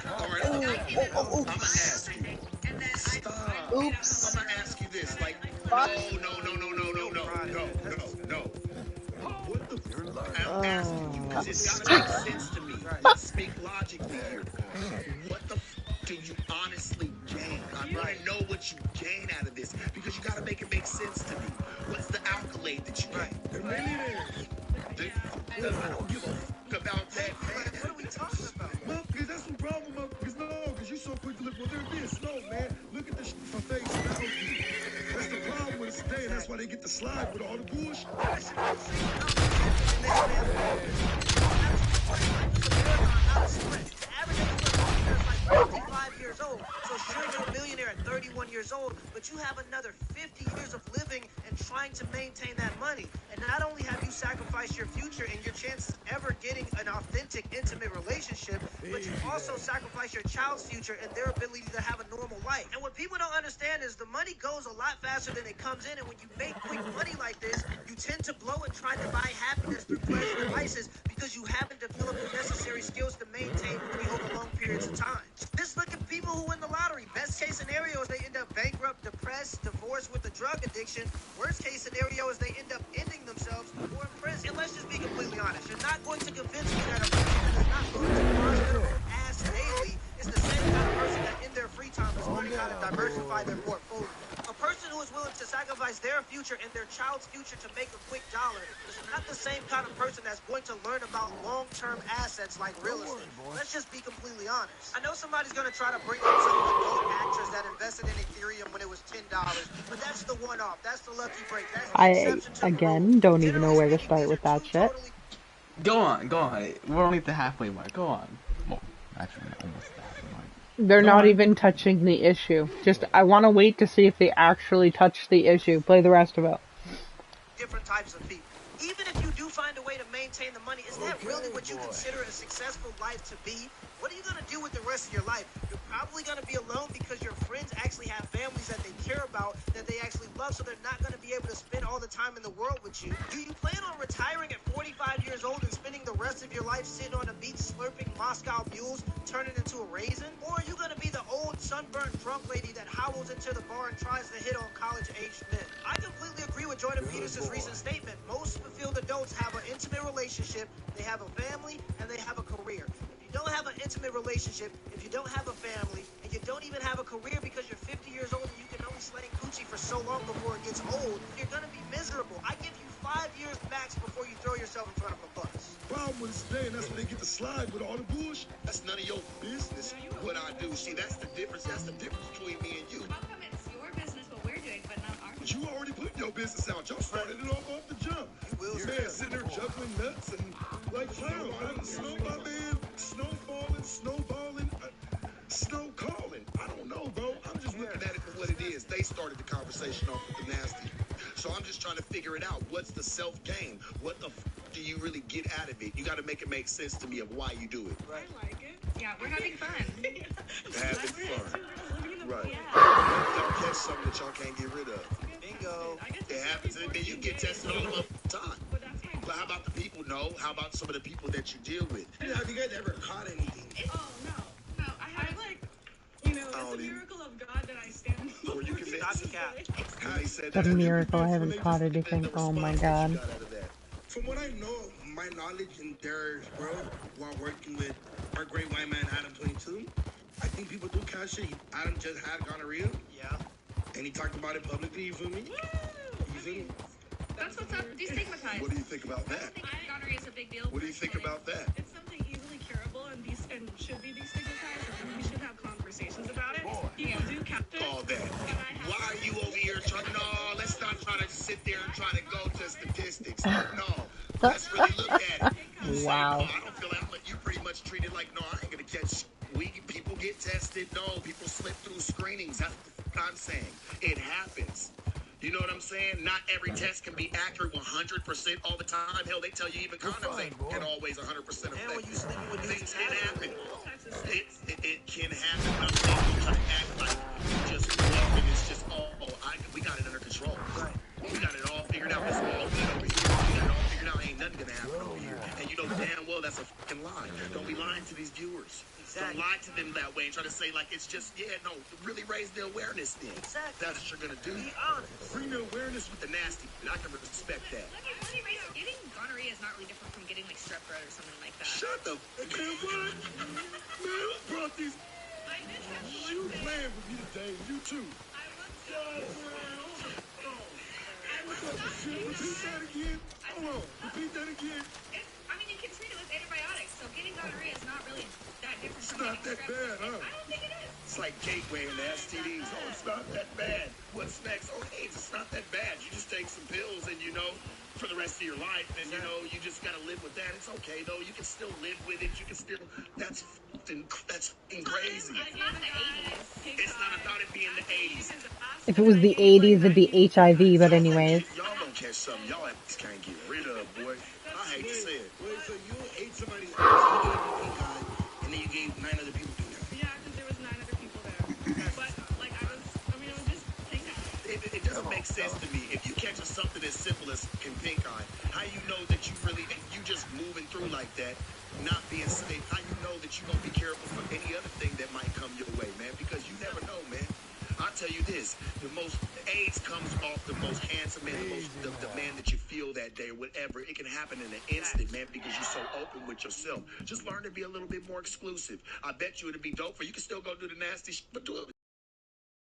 All right, I'm gonna ask you. Stop. Oops. I'm gonna ask you this. Like, Fuck. no. What the fuck? I'm asking you because it's gotta make sense to me. Let's speak logically here. What the fuck do you honestly gain? I want to know what you gain out of this because you gotta make it make sense to me. What's the accolade that you gain? They're millionaires. I don't give a fuck about that, man. What are we talking about? Motherfuckers, that's some problem, motherfuckers. No, because you so quick to look, well, they're this. No, man. Look at the shit for face value. That's the problem with us today, and that's why they get the slide with all the bullshit. Years old. So sure, you're a millionaire at 31 years old, but you have another 50 years of living and trying to maintain that money. And not only have you sacrificed your future and your chances of ever getting an authentic, intimate relationship, but you also sacrifice your child's future and their ability to have a normal life. And what people don't understand is the money goes a lot faster than it comes in, and when you make quick money like this, you tend to blow it trying to buy happiness through pleasure and vices because you haven't developed the necessary skills to maintain money over long periods periods of time. Just look at people who win the lottery. Best case scenario is they end up bankrupt, depressed, divorced with a drug addiction. Worst case scenario is they end up ending themselves or in prison. And let's just be completely honest. You're not going to convince me that a person that is not going to wash their own ass daily is the same kind of person that in their free time is learning how to diversify their portfolio. A person who is willing to sacrifice their future and their child's future to make a quick dollar is not the same kind of person that's going to learn about long-term assets like real estate. Let's just be completely honest. I know somebody's going to try to bring up some adult actress that invested in Ethereum when it was $10, but that's the one-off. That's the lucky break. That's the I, exception to the again, rule. don't even know Generally where to speaking, start these with are that two shit. totally Go on. We're only at the halfway mark. Go on. Well, actually, almost the halfway mark. They're Go not on. even touching the issue. Just, I want to wait to see if they actually touch the issue. Play the rest of it. different types of people. Even if you do find a way to maintain the money, is that really what you consider a successful life to be? What are you going to do with the rest of your life? You're probably going to be alone because your friends actually have families that they care about, that they actually love, so they're not going to be able to spend all the time in the world with you. Do you plan on retiring at 45 years old and spending the rest of your life sitting on a beach slurping Moscow mules, turning into a raisin? Or are you going to be the old sunburned drunk lady that howls into the bar and tries to hit on college-aged men? I completely agree with Jordan Peterson's recent statement. Most fulfilled adults have an intimate relationship, they have a family, and they have a career. If you don't have an intimate relationship, if you don't have a family, and you don't even have a career because you're 50 years old and you can only slang coochie for so long before it gets old, you're going to be miserable. I give you 5 years max before you throw yourself in front of a bus. Problem with it today, and that's when they get to slide with all the bullshit. That's none of your business what I do. See, that's the difference. That's the difference between me and you. How come it's your business what we're doing, but not ours? But you already put your business out. Y'all started it off the jump. Your man sitting there juggling nuts and like clown. Snow, my man, snow falling, snowballing, snow calling. I don't know, bro. I'm just looking at it for what it is. They started the conversation off with the nasty. So I'm just trying to figure it out. What's the self-gain? What the do you really get out of it? You got to make it make sense to me of why you do it. I like it. Yeah, we're having fun. Having fun. Right. Yeah. Y'all catch something that y'all can't get rid of. Bingo. It happens, and then you get tested all the time. But that's my But how about the people? No. How about some of the people that you deal with? Have you guys ever caught anything? Oh no. No, I have like, you know, I it's don't a even- miracle of God that I stand. Or you can Stop the cap. How they said What that. a miracle, I haven't caught anything. Oh my god. From what I know, my knowledge in their world while working with our great white man Adam 22, I think people do catch it. Adam just had gonorrhea, Yeah. and he talked about it publicly. You feel me? You feel me? That's what's up. Destigmatized. What do you think about I that? don't think gonorrhea is a big deal. What do you think personally. about that? It's something easily curable and should be destigmatized, and we should have conversations about it. People do catch it. All that. Why are you over here trying? No, let's not try to sit there and try to go to statistics. No, let's really look at it. You say, Wow. no, I don't feel that, but you pretty much treat it like, no, I ain't gonna catch. People get tested. No, people slip through screenings. That's what I'm saying. It happens. You know what I'm saying? Not every test can be accurate 100% all the time. Hell, they tell you even condoms ain't always 100% effective. And when you sleeping with Things dudes, can happen. All types of stuff. It can happen. I'm saying you try to act like you just love and it's just we got it under control. Right. We got it all figured out. It's all good over here. We got it all figured out. Ain't nothing gonna happen over here. And you know damn well that's a fucking lie. Don't be lying to these viewers. Exactly. Don't lie to them that way and try to say like it's just really raise the awareness then. Exactly. That's what you're gonna do. Be honest. Bring the awareness with the nasty. And I can respect that. Getting gonorrhea is not really different from getting like strep throat or something like that. Shut the Man, what? Man, who brought these? I did have one You thing. playing with me today? You too. I was Repeat that again. Hold on. Repeat that again. I mean, you can treat it with antibiotics, so getting gonorrhea is not really that different It's from not getting that strep bad, throat. huh? I don't think it is. It's like gateway and STDs. Oh, it's not that bad. What's next? Oh, AIDS, it's not that bad. You just take some pills and, for the rest of your life, and, you just got to live with that. It's okay, though. You can still live with it. You can still, that's fucking crazy. It's not the 80s. It's not about it being the 80s. If it was the 80s, it'd be HIV, but anyways. Y'all don't catch something y'all just can't get rid of, boy. I hate to say it. Wait, so you ate somebody's ass, you gave me pink eye, and then you gave 9 other people pink eye. Yeah, because there was 9 other people there. But, like, it was just pink eye. It doesn't make sense to me. If you catch something as simple as pink eye, how you know that you really, if you just moving through like that, not being safe, how you know that you're gonna be careful for any other thing that might come your way, man? Because you never know, man. I'll tell you this, AIDS comes off the most handsome man, the man that you feel that day, whatever. It can happen in an instant, man, because you're so open with yourself. Just learn to be a little bit more exclusive. I bet you it'll be dope for you. Can still go do the nasty shit, but do it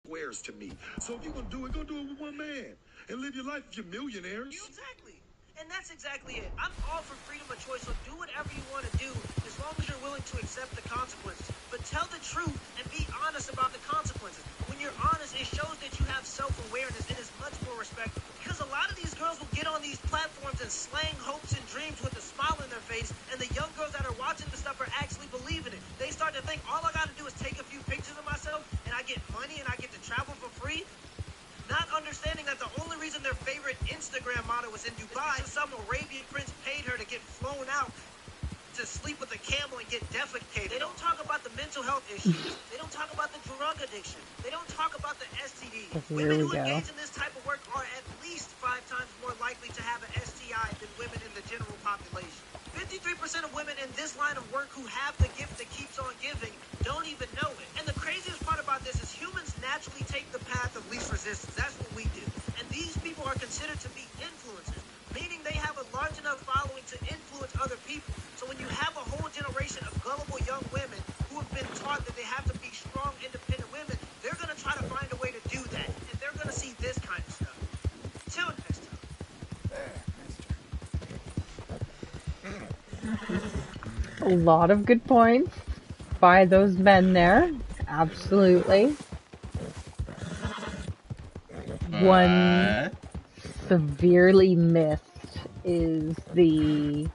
squares to me. So if you're gonna do it, go do it with one man and live your life if you're millionaires. Exactly. And that's exactly it. I'm all for freedom of choice, so do whatever you want to do as long as you're willing to accept the consequences. But tell the truth and be honest about the consequences. When you're honest, it shows that you have self-awareness and is much more respectful. Because a lot of these girls will get on these platforms and slang hopes and dreams with a smile on their face, and the young girls that are watching this stuff are actually believing it. They start to think, all I got to do is take a few pictures of myself, and I get money, and I get to travel for free. Not understanding that the only reason their favorite Instagram model was in Dubai is some Arabian prince paid her to get flown out to sleep with a camel and get defecated. They don't talk about the mental health issues. They don't talk about the drug addiction. They don't talk about the STD. Women who engage in this type of work are at least 5 times more likely to have an STI than women in the general population. 53% of women in this line of work who have the gift that keeps on giving don't even know it. And the craziest part about this is humans naturally take the path of least resistance. That's what we do. And these people are considered to be influencers, meaning they have a large enough following to influence other people. So when you have a whole generation of gullible young women who have been taught that they have to be strong, independent women, they're going to try to find a way to do that. And they're going to see this kind of stuff. Till next time. A lot of good points by those men there. Absolutely. One severely missed is the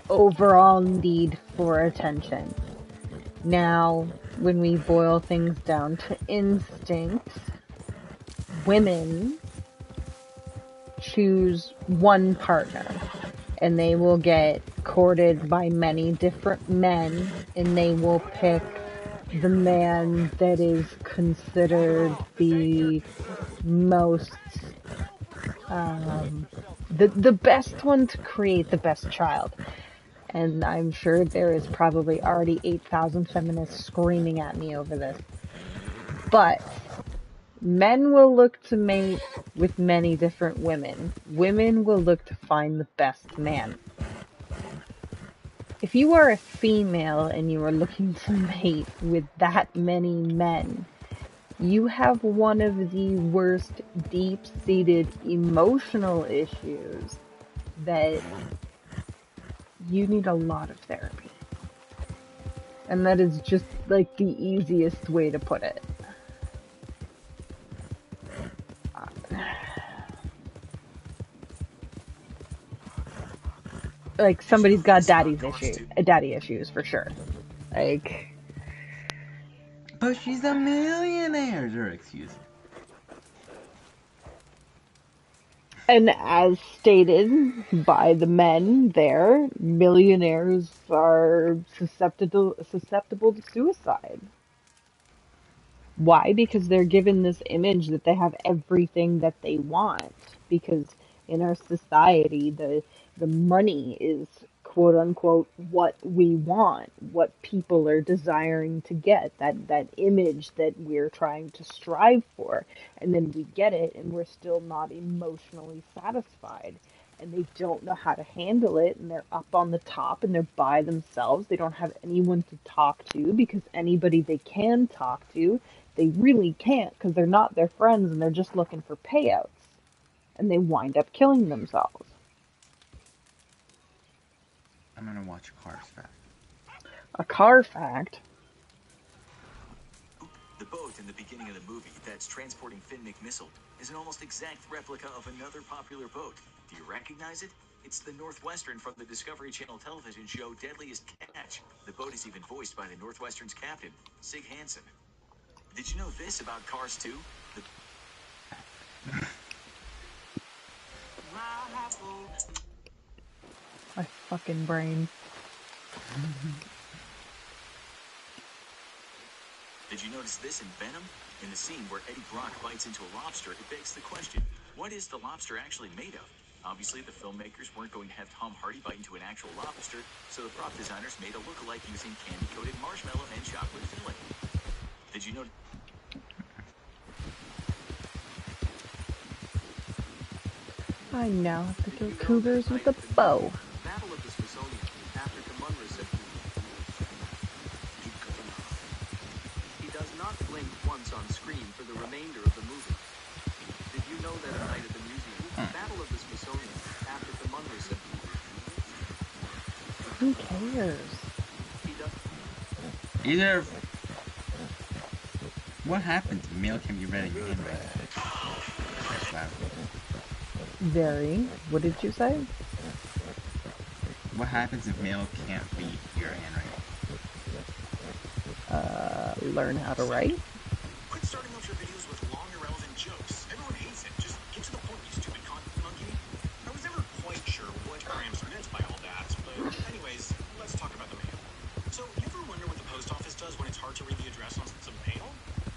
overall need for attention. Now, when we boil things down to instincts, women choose one partner, and they will get courted by many different men, and they will pick the man that is considered the most, the best one to create the best child. And I'm sure there is probably already 8,000 feminists screaming at me over this. But men will look to mate with many different women. Women will look to find the best man. If you are a female and you are looking to mate with that many men, you have one of the worst deep-seated emotional issues that you need a lot of therapy. And that is just like the easiest way to put it. Like, somebody's got daddy issues for sure. Like, but she's a millionaire, is her excuse. And as stated by the men there, millionaires are susceptible to suicide. Why? Because they're given this image that they have everything that they want. Because in our society, the money is quote unquote what we want, what people are desiring to get, that image that we're trying to strive for. And then we get it and we're still not emotionally satisfied. And they don't know how to handle it, and they're up on the top and they're by themselves. They don't have anyone to talk to, because anybody they can talk to, they really can't, because they're not their friends and they're just looking for payouts. And they wind up killing themselves. I'm gonna watch a Cars Fact. A car fact? The boat in the beginning of the movie that's transporting Finn McMissile is an almost exact replica of another popular boat. Do you recognize it? It's the Northwestern from the Discovery Channel television show Deadliest Catch. The boat is even voiced by the Northwestern's captain, Sig Hansen. Did you know this about Cars 2? My fucking brain. Did you notice this in Venom? In the scene where Eddie Brock bites into a lobster, it begs the question, what is the lobster actually made of? Obviously, the filmmakers weren't going to have Tom Hardy bite into an actual lobster, so the prop designers made a look-alike using candy-coated marshmallow and chocolate filling. Did you know? I now have to kill cougars with a bow. Battle of the Smithsonian, after Kamunra said he does not blink once on screen for the remainder of the movie. Did you know that a night at the museum, Battle of the Smithsonian, after Kamunra said who cares? He does. Either. What happens if mail can be read in your handwriting? Very. What did you say? What happens if mail can't read your handwriting? Learn how to write. Quit starting off your videos with long, irrelevant jokes. Everyone hates it. Just get to the point, you stupid content monkey. I was never quite sure what Grams meant by all that, but anyways, let's talk about the mail. So, you ever wonder what the post office does when it's hard to read the address on some mail?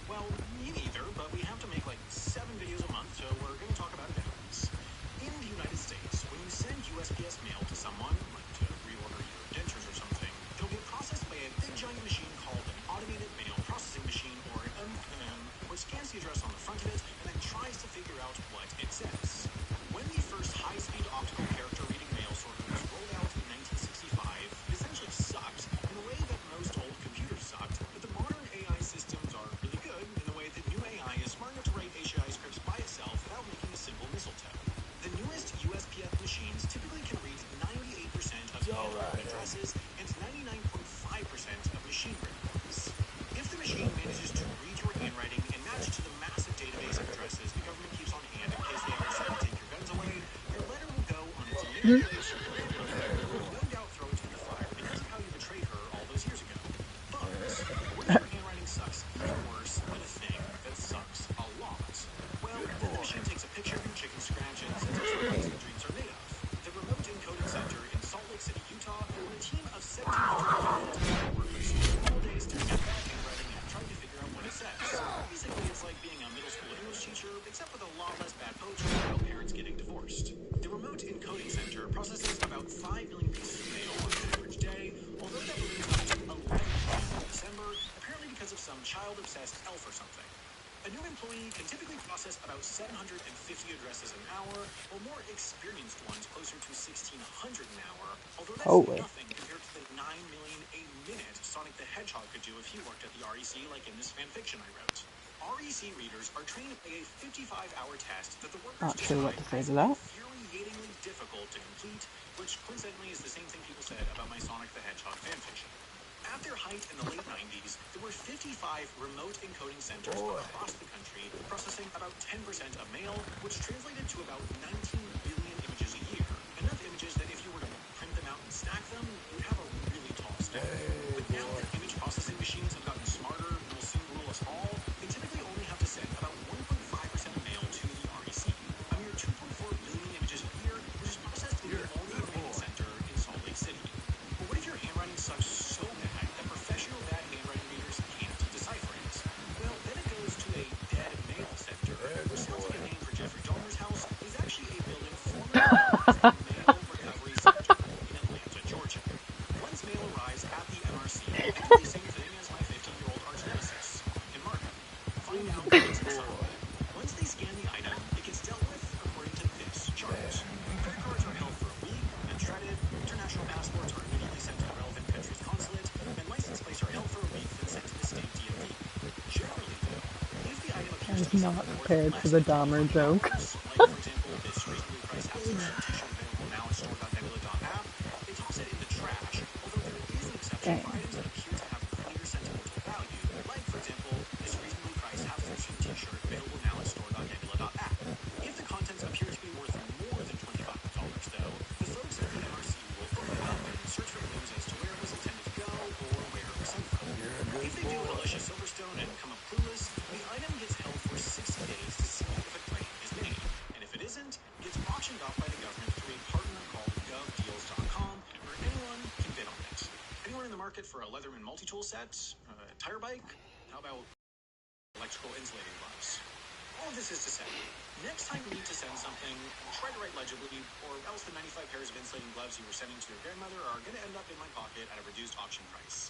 Well, me neither, but we have to make like 7 videos a month, so we're going to talk about it anyways. In the United States, when you send USPS mail to someone, like to reorder your dentures or something, it'll get processed by a big giant machine called an automated mail processing machine, or AMPM, which scans the address on the front of it and then tries to figure out what it says. When the first high-speed optical character reading mail sorter was rolled out in 1965, it essentially sucked in the way that most old computers sucked, but the modern AI systems are really good in the way that new AI is smart enough to write HAI scripts by itself without making a simple mistletoe. The newest USPS machines typically can read 98% of handwritten addresses and 99.5% of machine-written ones. If the machine manages to read your handwriting and match it to the massive database of addresses the government keeps on hand in case they ever decide to take your guns away, your letter will go on its manipulation. It will no doubt throw it to the fire because of how you betrayed her all those years ago. But what if your handwriting sucks even worse than a thing that sucks a lot? Well, then the machine takes a picture of your chicken scratch and sends it to the place the dreams are made of. The Remote Encoding Center in Salt Lake City, Utah, where a team of 1,700 workers spent all days staring at that handwriting and trying to figure out what it says. Basically, it's like being a middle school English teacher, except with a lot less bad poetry about parents getting divorced. The Remote Encoding Center processes about 5 million pieces of mail on an average day, although that balloons up to 11 million in December, apparently because of some child-obsessed elf or something. A new employee can typically process about 750 addresses an hour, while more experienced ones closer to 1,600 an hour, although that's nothing compared to the 9 million a minute Sonic the Hedgehog could do if he worked at the REC like in this fanfiction I wrote. REC readers are trained by a 55-hour test that the workers describe as infuriatingly difficult to complete, which coincidentally is the same thing people said about my Sonic the Hedgehog fanfiction. At their height in the late 90s, there were 55 remote encoding centers across the country, processing about 10% of mail, which translated to about 19 billion images a year. Enough images that if you were to print them out and stack them, you'd have a really tall stack. But now that image processing machines have gotten smarter and will soon rule us all, they typically only have to send about 1.5% of mail to the REC. A mere 2.4 billion images a year, which is processed in the only remaining center in Salt Lake City. But what if your handwriting sucks so bad that professional bad handwriting readers can't decipher it? Well, then it goes to a dead mail center, which sounds like a name for Jeffrey Dahmer's house, but is actually a building formerly known as the Mail Recovery Center in Atlanta, Georgia. Once mail arrives at the MRC, they do the same thing as my 15-year-old arch nemesis, in Markham. Find out what's inside. Once they scan the item, it gets dealt with according to this chart. Credit cards are held for a week and shredded, international passports are immediately sent to the relevant country's consulate, and license plates are held for a week then sent to the state DMV. Generally, though, if the item appears to be not prepared for the Dahmer joke. like, for example, this reasonably priced half-subscription t-shirt available now at store.nebula.app, they toss it in the trash, although there is an exception for items that appear to have clear sentimental value, like, for example, this reasonably priced half-subscription t-shirt available now at store.nebula.app. If the contents appear to be worth more than $25, though, the folks at the MRC will open it up and search for clues as to where it was intended to go or where it was sent from. If they do Alicia Silverstone and come up clueless, the item gets held for 60 days to see if a claim is made, and if it isn't, it gets auctioned off by the government through a partner called GovDeals.com, where anyone can bid on it. Anyone in the market for a Leatherman multi-tool set? A tire bike? How about electrical insulating gloves? All of this is to say, Next time you need to send something, try to write legibly, or else the 95 pairs of insulating gloves you were sending to your grandmother are going to end up in my pocket at a reduced auction price.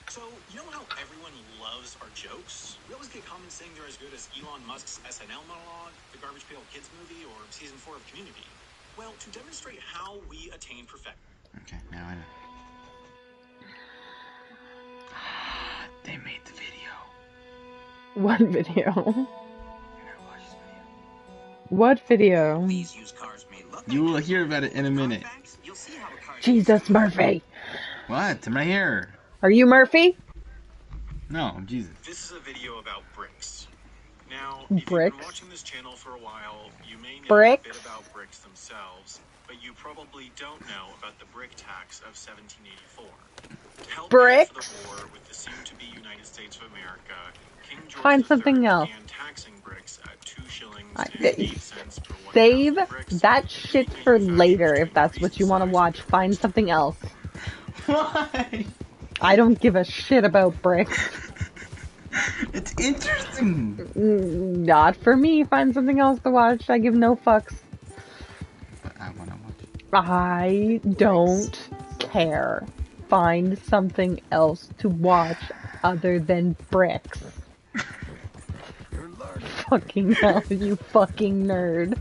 So, you know how everyone loves our jokes? We always get comments saying they're as good as Elon Musk's SNL monologue, the Garbage Pail Kids movie, or season 4 of Community. Well, to demonstrate how we attain perfection. Okay, now I know. They made the video. What video? What video? You will hear about it in a minute. Jesus, Murphy! What? I'm right here. Are you Murphy? No, I'm Jesus. This is a video about bricks. Now, if you've been watching this channel for a while, you may know a bit about bricks themselves, but you probably don't know about the brick tax of 1784. To help pay for the war with the soon-to-be United States of America, King George Find something else. began taxing bricks at 2 shillings and 8 cents per 1 Save pound of bricks. that shit for later if that's what you want to watch. Find something else. Why? I don't give a shit about bricks. It's interesting. Not for me. Find something else to watch. I give no fucks. But I want to watch. I don't care. Find something else to watch other than bricks. Fucking hell, you fucking nerd.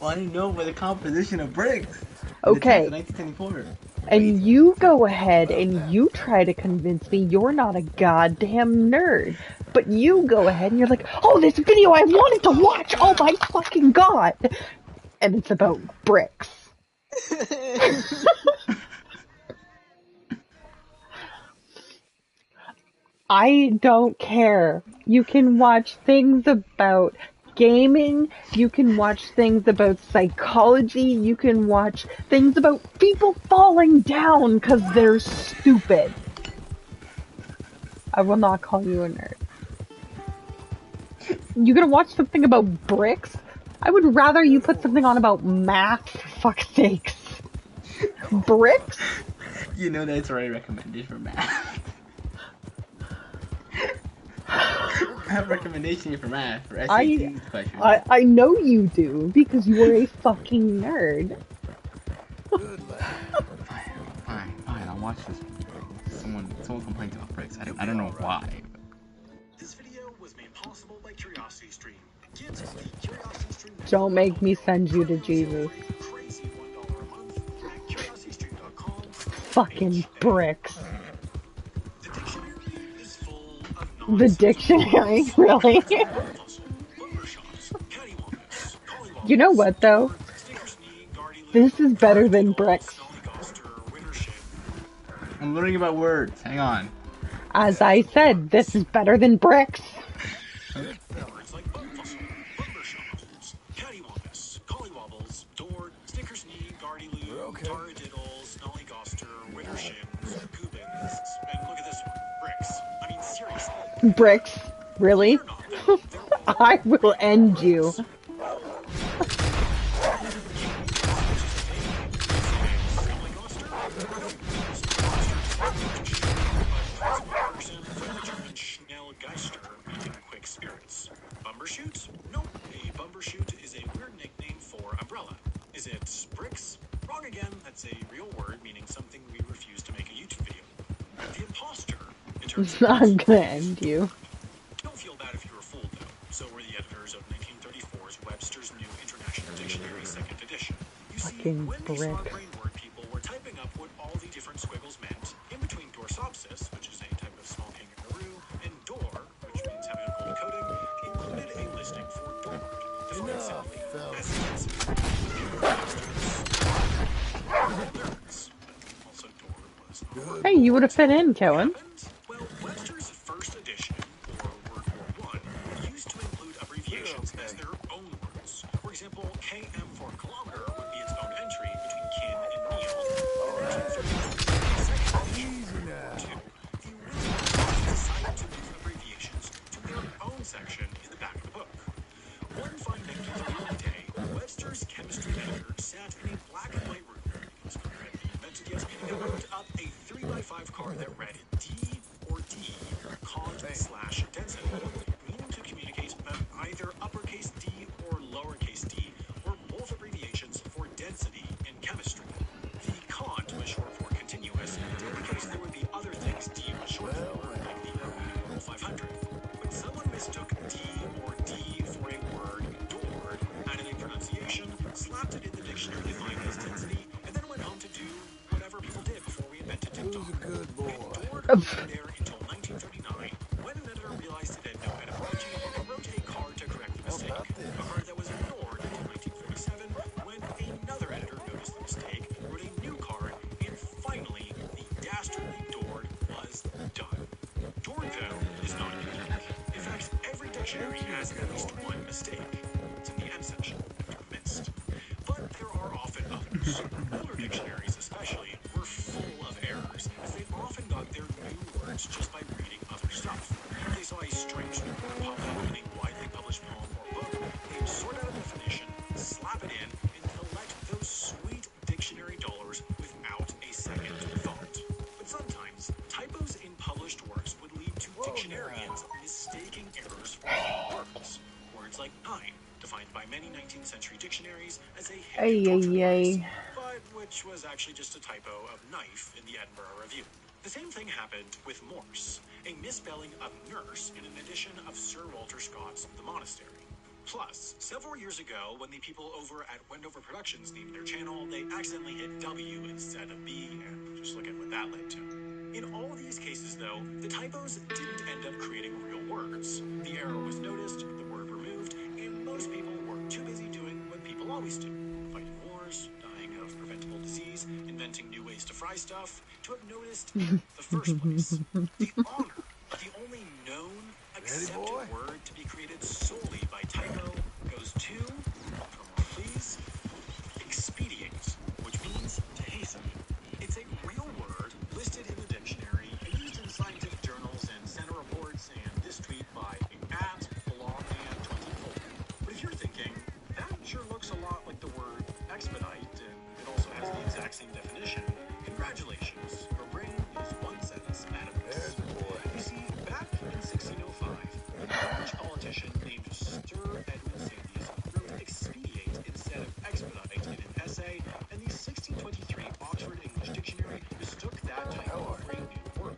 Well, I know by the composition of bricks. Okay. 1924. And you go ahead and you try to convince me you're not a goddamn nerd. But you go ahead and you're like, oh, this video I wanted to watch! Oh my fucking god! And it's about bricks. I don't care. You can watch things about gaming, you can watch things about psychology, you can watch things about people falling down because they're stupid. I will not call you a nerd. You gonna watch something about bricks? I would rather you put something on about math, for fuck's sakes. Bricks? You know that's already recommended for math. I have a recommendation for math, for SAT questions. I know you do, because you are a fucking nerd. Fine, I'll watch this. Someone complained about bricks. I don't know why. This video was made possible by CuriosityStream. Kids of the CuriosityStream. Don't make me send you to Jesus. Fucking bricks. The dictionary, really? You know what, though? This is better than bricks. I'm learning about words. Hang on. As I said, this is better than bricks. Bricks? Really? I will end you. Bumbershoot? Nope. A bumbershoot is a weird nickname for umbrella. Is it bricks? Wrong again. That's a real word meaning something we refuse to make a YouTube video. The imposter. I'm gonna end you. Don't feel bad if you were fooled, though. So were the editors of 1934's Webster's New International Dictionary, 2nd edition. You see, when these smart brain word people were typing up what all the different squiggles meant, in between dorsopsis, which is a type of small kangaroo, and door, which means having a gold coating, included a listing for door. Defined simply as nerds. Also, door was Hey, you would have fit in, Kellen. Well, Webster's first edition, or Word War I, used to include abbreviations as their own words. For example, KM for kilometer would be its own entry between kin and meal. In 1933, the second edition of World War II, the original decided to move abbreviations to their own section in the back of the book. One fine 1931 day, Webster's chemistry editor sat in a black and white room, because Cook had been invented yet, and wrote up a 3x5 card that read D or D, cont/density, meaning to communicate either uppercase a card that was ignored until 1947 when another editor noticed the mistake, wrote a new card, and finally, the dastardly Dord was done. Dord, though, is not unique. In fact, every dictionary has at least one mistake. It's in the M section, if you missed. But there are often others. Older dictionaries, especially, were full of errors, as they often got their new words just by reading other stuff. If they saw a strange new word pop up in a widely published poem or book, they'd sort out a definition, slap it in, and collect those sweet dictionary dollars without a second thought. But sometimes, typos in published works would lead to dictionarians mistaking errors for words. Words like nine, defined by many 19th century dictionaries as a Hindu torture device, but which was actually just a typo of knife in the Edinburgh Review. The same thing happened with Morse, a misspelling of nurse in an edition of Sir Walter Scott's The Monastery. Plus, several years ago, when the people over at Wendover Productions named their channel, they accidentally hit W instead of B, and just look at what that led to. In all of these cases, though, the typos didn't end up creating real words. The error was noticed, the word removed, and most people were too busy doing what people always do. Fighting wars, dying of preventable disease, inventing new ways to fry stuff, to have noticed in the first place. The honor, the only known, accepted word to be created solely by typo, goes to, please, expedient, which means to hasten. It's a real word listed in the dictionary and used in scientific journals and center reports, and this tweet by @belongman24. But if you're thinking, that sure looks a lot like the word expedite, and it also has the exact same definition, congratulations, your brain is one sentence out of this. You see, back in 1605, a British politician named Sir Edmund Sandys wrote expedite instead of expedite in an essay, and the 1623 Oxford English Dictionary mistook that typo for a new word.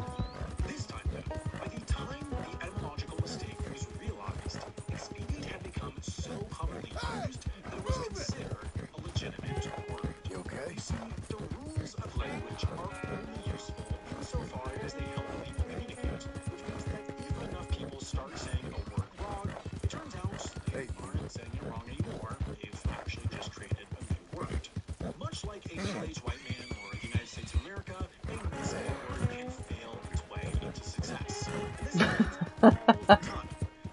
This time, though, by the time the etymological mistake was realized, expedient had become so commonly used that it was considered a legitimate word. You okay? You see, the rules of language are only useful insofar as they help people communicate, which means that if enough people start saying a word wrong, it turns out they aren't saying it wrong anymore. They've actually just created a new word. Much like a middle-aged white man or the United States of America, a misspelled word can fail its way into success. And this happens all the time,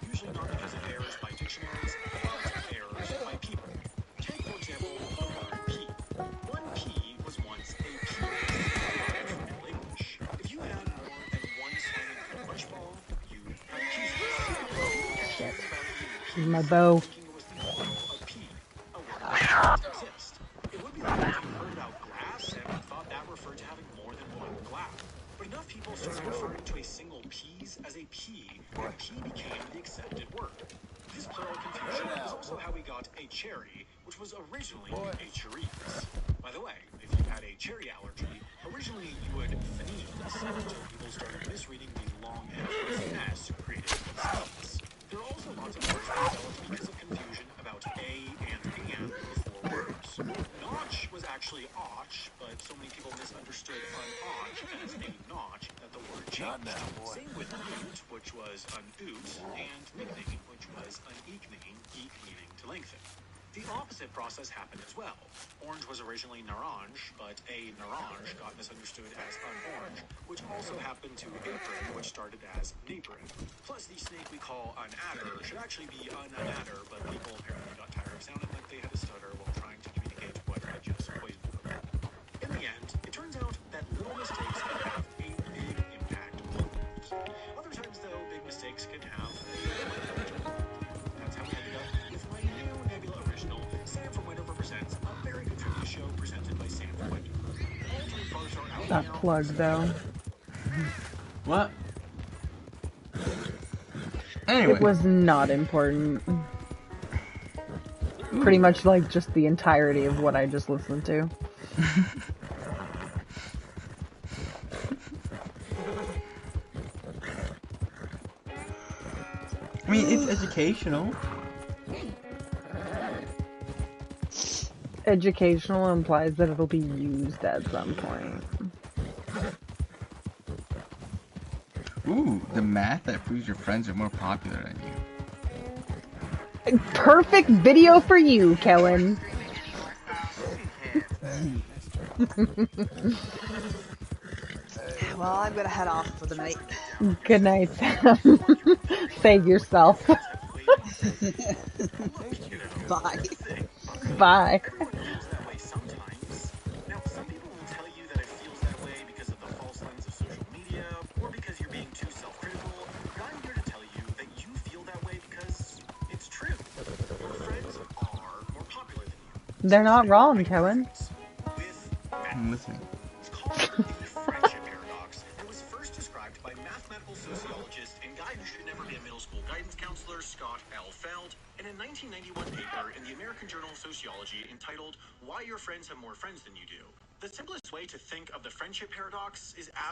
usually not because of errors by dictionaries, but errors by people. Take, for example, the word pea. One pea was once a pea derived from Middle English. If you had more than one slimy little punch ball, you had peas. My bow. Thinking it was the plural of pea, a word that didn't exist. It would be like if you heard about glass and thought that referred to having more than one glass. But enough people started referring to a single piece as a pea, and pea became the accepted word. This plural confusion is also how we got a cherry, which was originally a cerise. By the way, if you had a cherry allergy, originally you would sneeze until people started misreading the long S created in sneeze. There are also lots of words that developed because of confusion about a and before words. Notch was actually och, but so many people misunderstood un-och as a notch that the word changed. Same with oot, which was an oot, and nickname, which was an eekname, eek meaning to lengthen. The opposite process happened as well. Orange was originally naranj, but a naranj got misunderstood as un-orange, which also happened to apron, which started as napron. Plus, the snake we call an adder should actually be an adder, but people apparently got tired of sounding like they had a stutter while trying to communicate what had just poisoned them. In the end, it turns out that little mistakes can have a big impact on words. Other times, though, big mistakes can have a little impact. That's how we ended up with my new Nebula original, Sam from Wendover Presents, a very good trivia show presented by Sam from Wendover. All three parts are out That now. plug, though. What? Anyway. It was not important. Pretty much like just the entirety of what I just listened to. I mean, it's educational. Educational implies that it'll be used at some point. Ooh, the math that proves your friends are more popular than you. Perfect video for you, Kellen. Well, I'm gonna head off for the night. Good night, Sam. Save yourself. Bye. Everyone Bye. feels that way sometimes. Now, some people will tell you that it feels that way because of the false lens of social media, or because you're being too self-critical. But I'm here to tell you that you feel that way because it's true. Your friends are more popular than you. They're not wrong, Kellen. I'm listening. It's called the friendship paradox and was first described by mathematical sociologist and guy who should never be a middle school guidance counselor, Scott L. Feld, in a 1991 paper in the American Journal of Sociology entitled Why Your Friends Have More Friends Than You Do. The simplest way to think of the friendship paradox is as